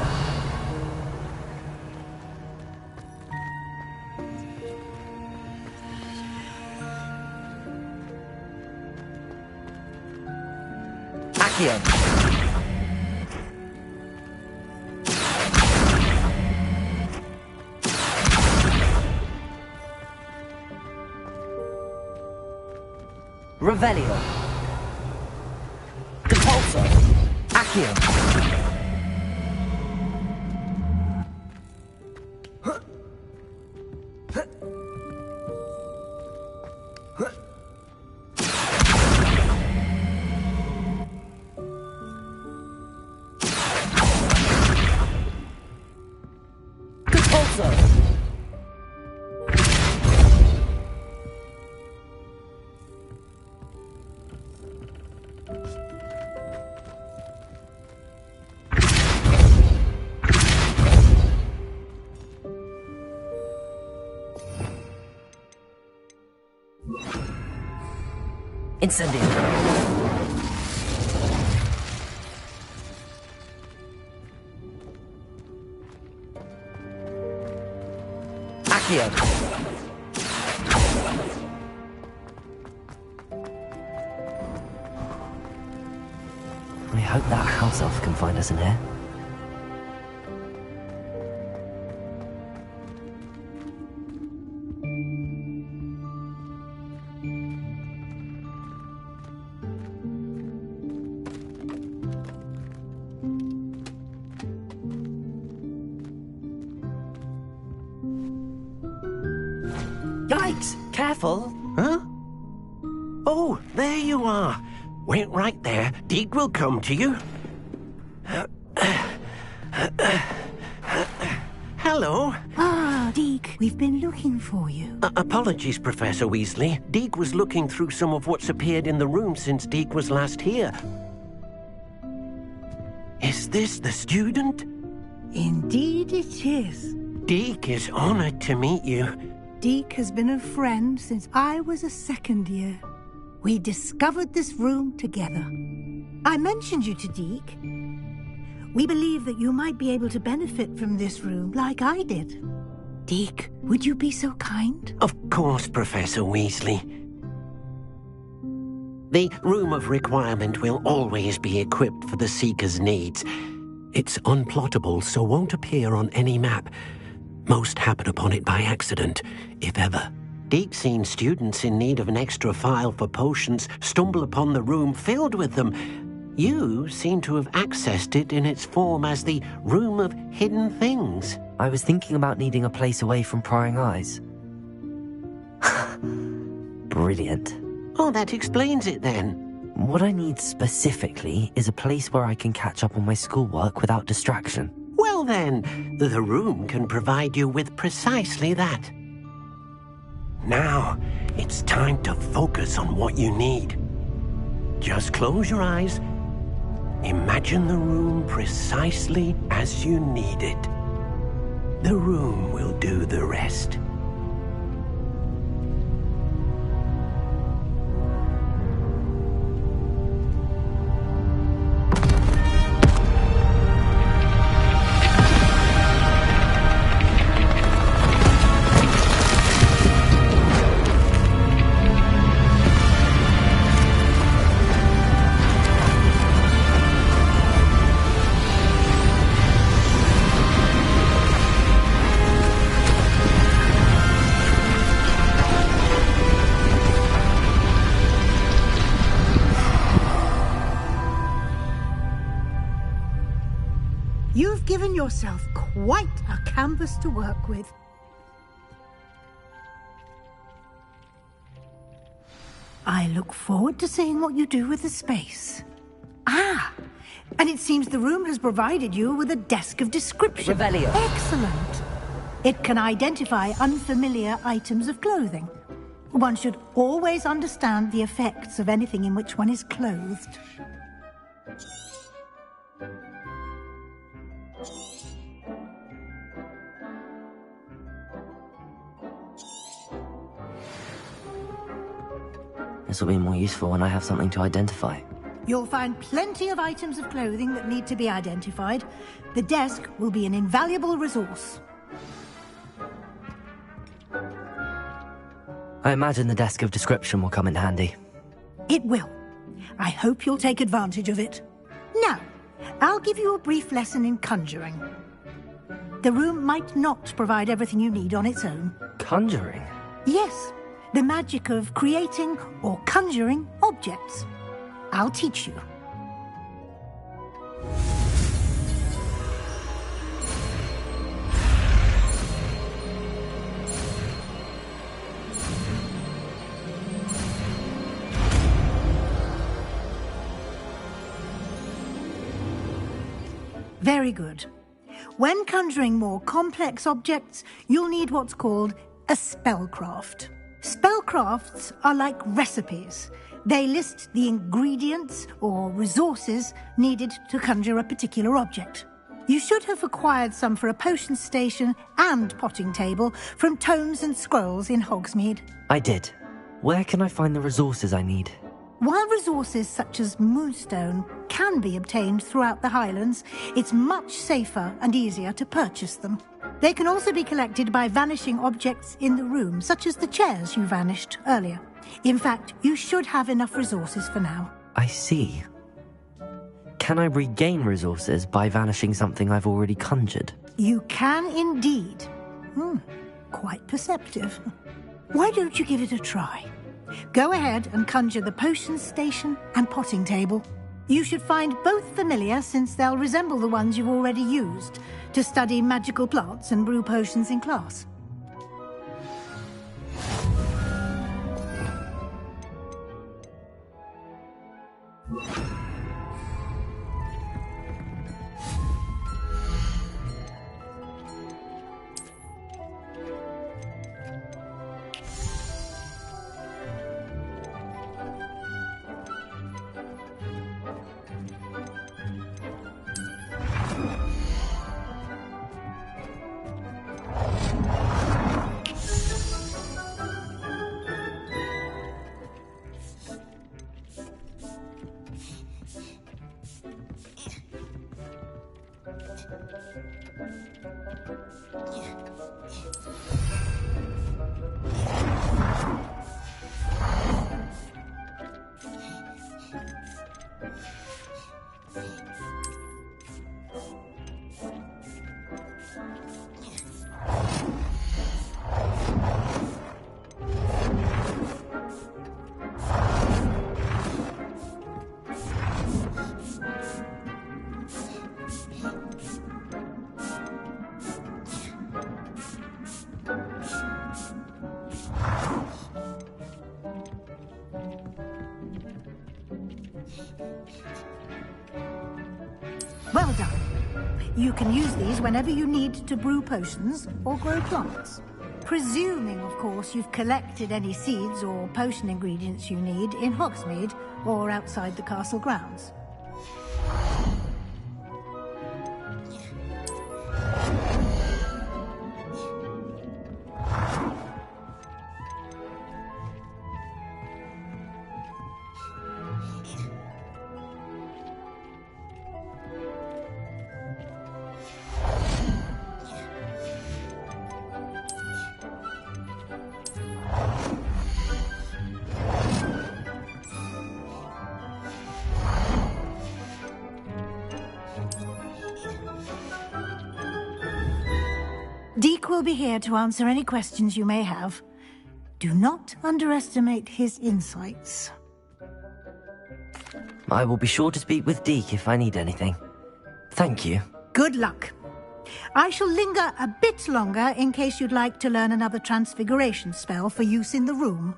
Accio. Revelio. Depulso. Accio. Incendio. Accio. I hope that house elf can find us in here. Yikes! Careful! Huh? Oh, there you are. Wait right there. Deek will come to you. Hello. Ah, Deek, we've been looking for you. Apologies, Professor Weasley. Deek was looking through some of what's appeared in the room since Deek was last here. Is this the student? Indeed it is. Deke is honored to meet you. Deke has been a friend since I was a second year. We discovered this room together. I mentioned you to Deke. We believe that you might be able to benefit from this room like I did. Deke, would you be so kind? Of course, Professor Weasley. The Room of Requirement will always be equipped for the Seeker's needs. It's unplottable, so won't appear on any map. Most happen upon it by accident, if ever. Deke's seen students in need of an extra file for potions stumble upon the room filled with them. You seem to have accessed it in its form as the Room of Hidden Things. I was thinking about needing a place away from prying eyes. Brilliant. Oh, that explains it then. What I need specifically is a place where I can catch up on my schoolwork without distraction. Well then, the room can provide you with precisely that. Now, it's time to focus on what you need. Just close your eyes. Imagine the room precisely as you need it. The room will do the rest. You've given yourself quite a canvas to work with. I look forward to seeing what you do with the space. Ah, and it seems the room has provided you with a desk of description. Revelio. Excellent. It can identify unfamiliar items of clothing. One should always understand the effects of anything in which one is clothed. This will be more useful when I have something to identify. You'll find plenty of items of clothing that need to be identified. The desk will be an invaluable resource. I imagine the desk of description will come in handy. It will. I hope you'll take advantage of it. Now, I'll give you a brief lesson in conjuring. The room might not provide everything you need on its own. Conjuring? Yes, the magic of creating or conjuring objects. I'll teach you. Very good. When conjuring more complex objects, you'll need what's called a spellcraft. Spellcrafts are like recipes. They list the ingredients or resources needed to conjure a particular object. You should have acquired some for a potion station and potting table from tomes and scrolls in Hogsmeade. I did. Where can I find the resources I need? While resources such as moonstone can be obtained throughout the Highlands, it's much safer and easier to purchase them. They can also be collected by vanishing objects in the room, such as the chairs you vanished earlier. In fact, you should have enough resources for now. I see. Can I regain resources by vanishing something I've already conjured? You can indeed. Quite perceptive. Why don't you give it a try? Go ahead and conjure the potion station and potting table. You should find both familiar, since they'll resemble the ones you've already used to study magical plants and brew potions in class. Well done. You can use these whenever you need to brew potions or grow plants. Presuming, of course, you've collected any seeds or potion ingredients you need in Hogsmeade or outside the castle grounds. Deke will be here to answer any questions you may have. Do not underestimate his insights. I will be sure to speak with Deke if I need anything. Thank you. Good luck. I shall linger a bit longer in case you'd like to learn another transfiguration spell for use in the room.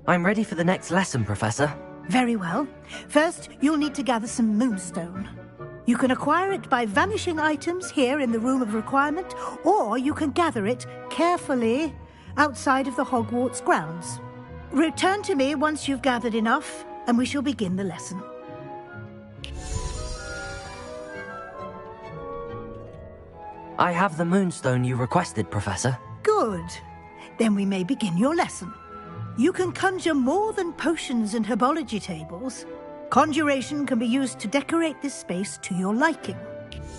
I'm ready for the next lesson, Professor. Very well. First, you'll need to gather some moonstone. You can acquire it by vanishing items here in the Room of Requirement, or you can gather it carefully outside of the Hogwarts grounds. Return to me once you've gathered enough, and we shall begin the lesson. I have the moonstone you requested, Professor. Good. Then we may begin your lesson. You can conjure more than potions and herbology tables. Conjuration can be used to decorate this space to your liking.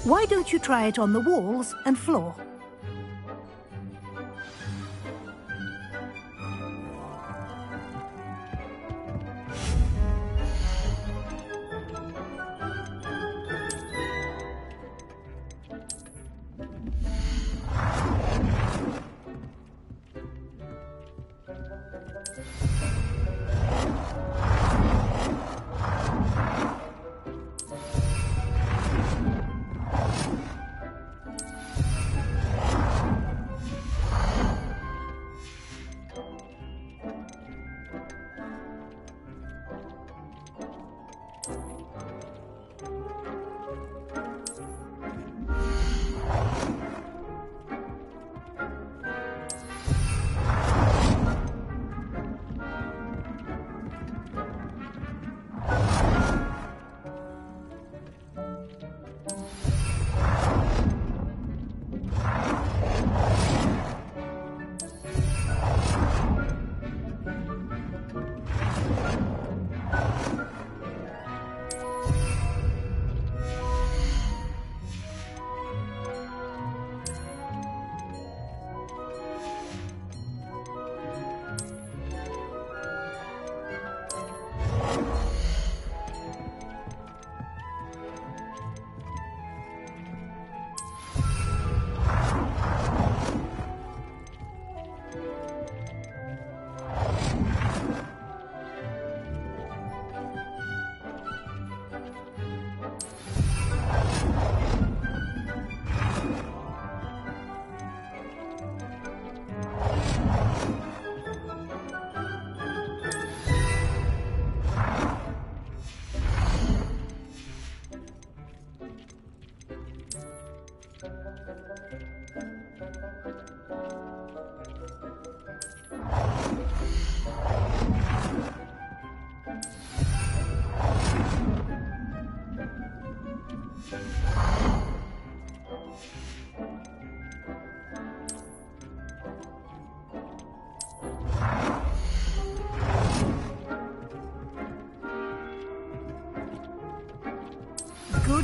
Why don't you try it on the walls and floor?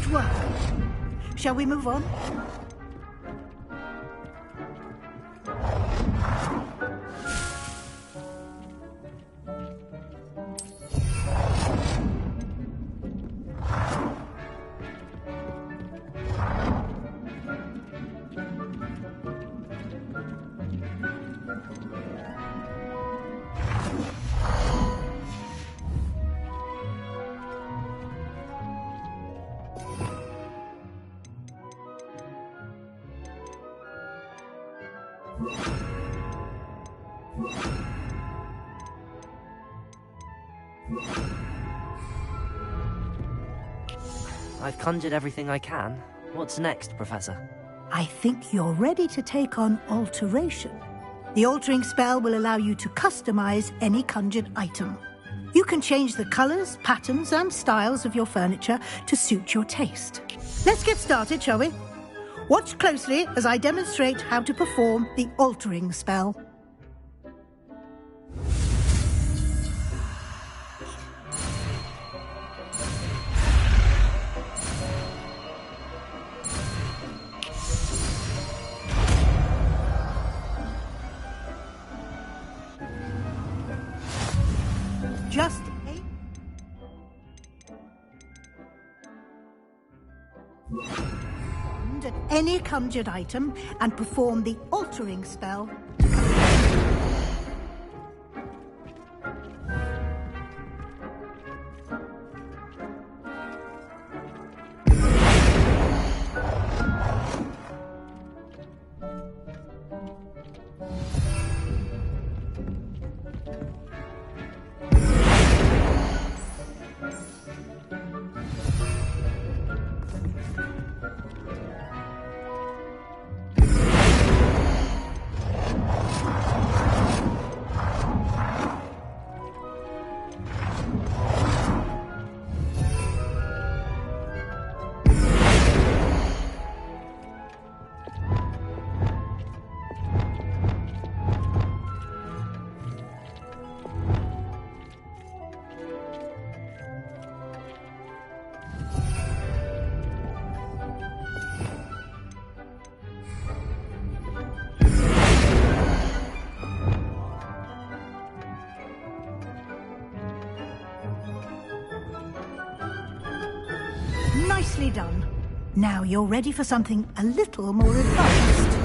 Good work. Shall we move on? I've conjured everything I can. What's next, Professor? I think you're ready to take on alteration. The altering spell will allow you to customize any conjured item. You can change the colors, patterns, and styles of your furniture to suit your taste. Let's get started, shall we? Watch closely as I demonstrate how to perform the altering spell. Just at any conjured item and perform the altering spell. Nicely done. Now you're ready for something a little more advanced.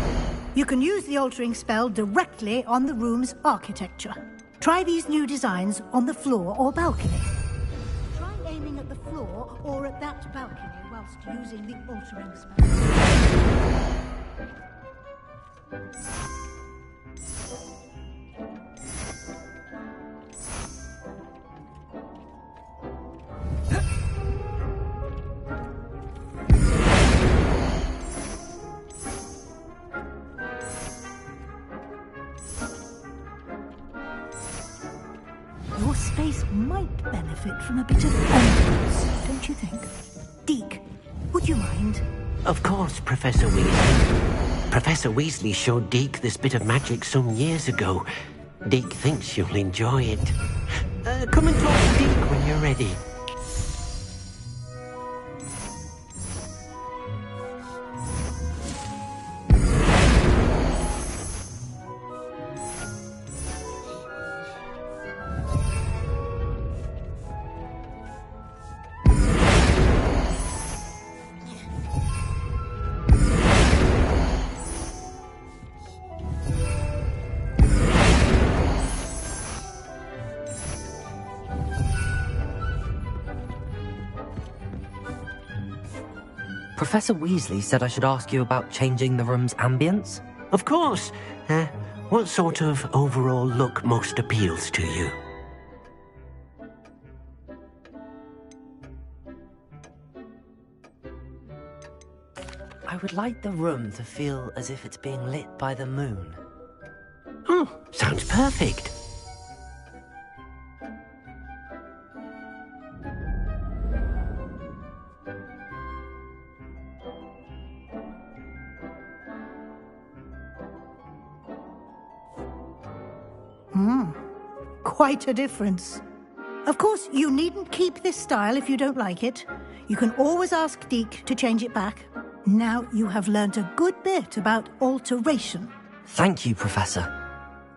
You can use the altering spell directly on the room's architecture. Try these new designs on the floor or balcony. Try aiming at the floor or at that balcony whilst using the altering spell. Your space might benefit from a bit of ambience, don't you think? Deke, would you mind? Of course, Professor Weasley. Professor Weasley showed Deke this bit of magic some years ago. Deke thinks you'll enjoy it. Come and talk to Deke when you're ready. Professor Weasley said I should ask you about changing the room's ambience? Of course. What sort of overall look most appeals to you? I would like the room to feel as if it's being lit by the moon. Oh, sounds perfect. Quite a difference. Of course, you needn't keep this style if you don't like it. You can always ask Deke to change it back. Now you have learnt a good bit about alteration. Thank you, Professor.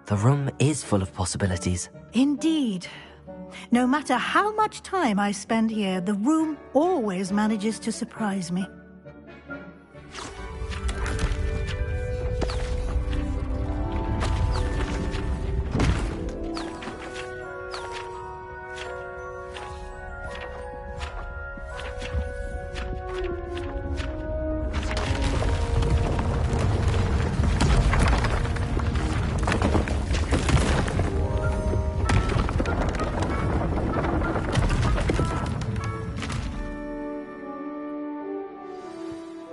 The room is full of possibilities. Indeed. No matter how much time I spend here, the room always manages to surprise me.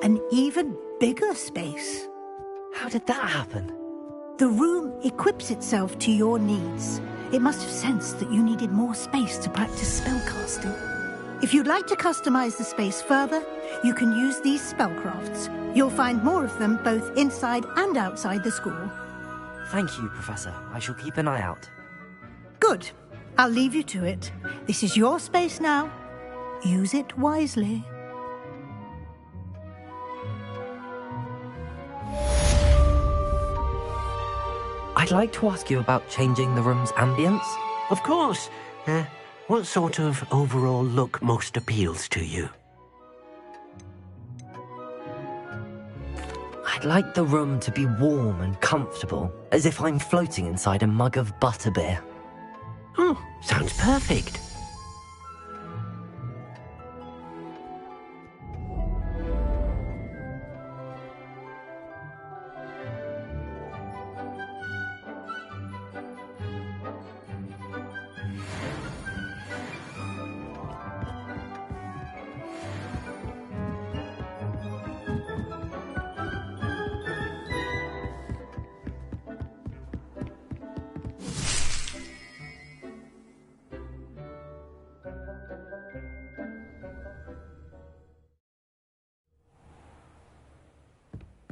An even bigger space. How did that happen? The room equips itself to your needs. It must have sensed that you needed more space to practice spellcasting. If you'd like to customize the space further, you can use these spellcrafts. You'll find more of them both inside and outside the school. Thank you, Professor. I shall keep an eye out. Good. I'll leave you to it. This is your space now. Use it wisely. I'd like to ask you about changing the room's ambience. Of course. What sort of overall look most appeals to you? I'd like the room to be warm and comfortable, as if I'm floating inside a mug of butterbeer. Oh, sounds perfect.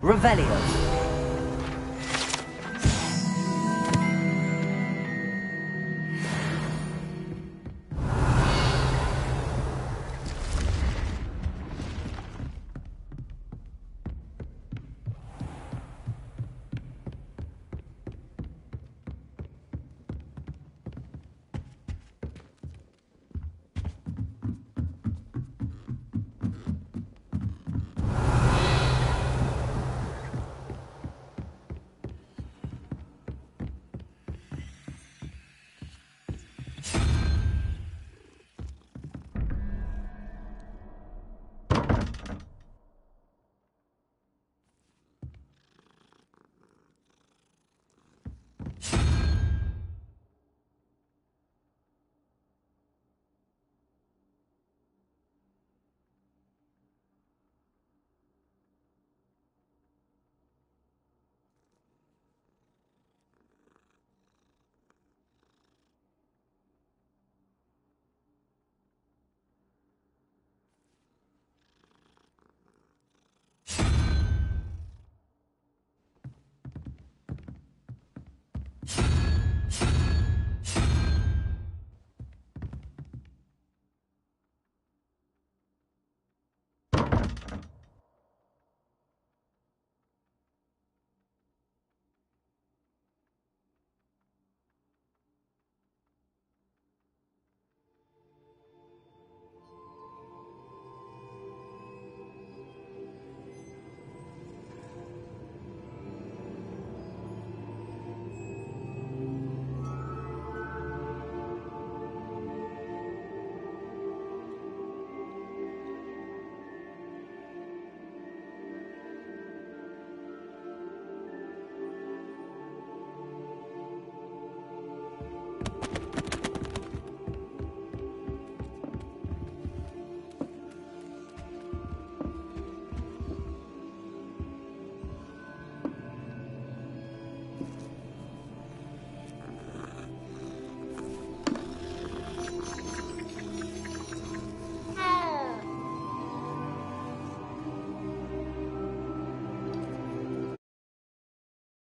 Revelio.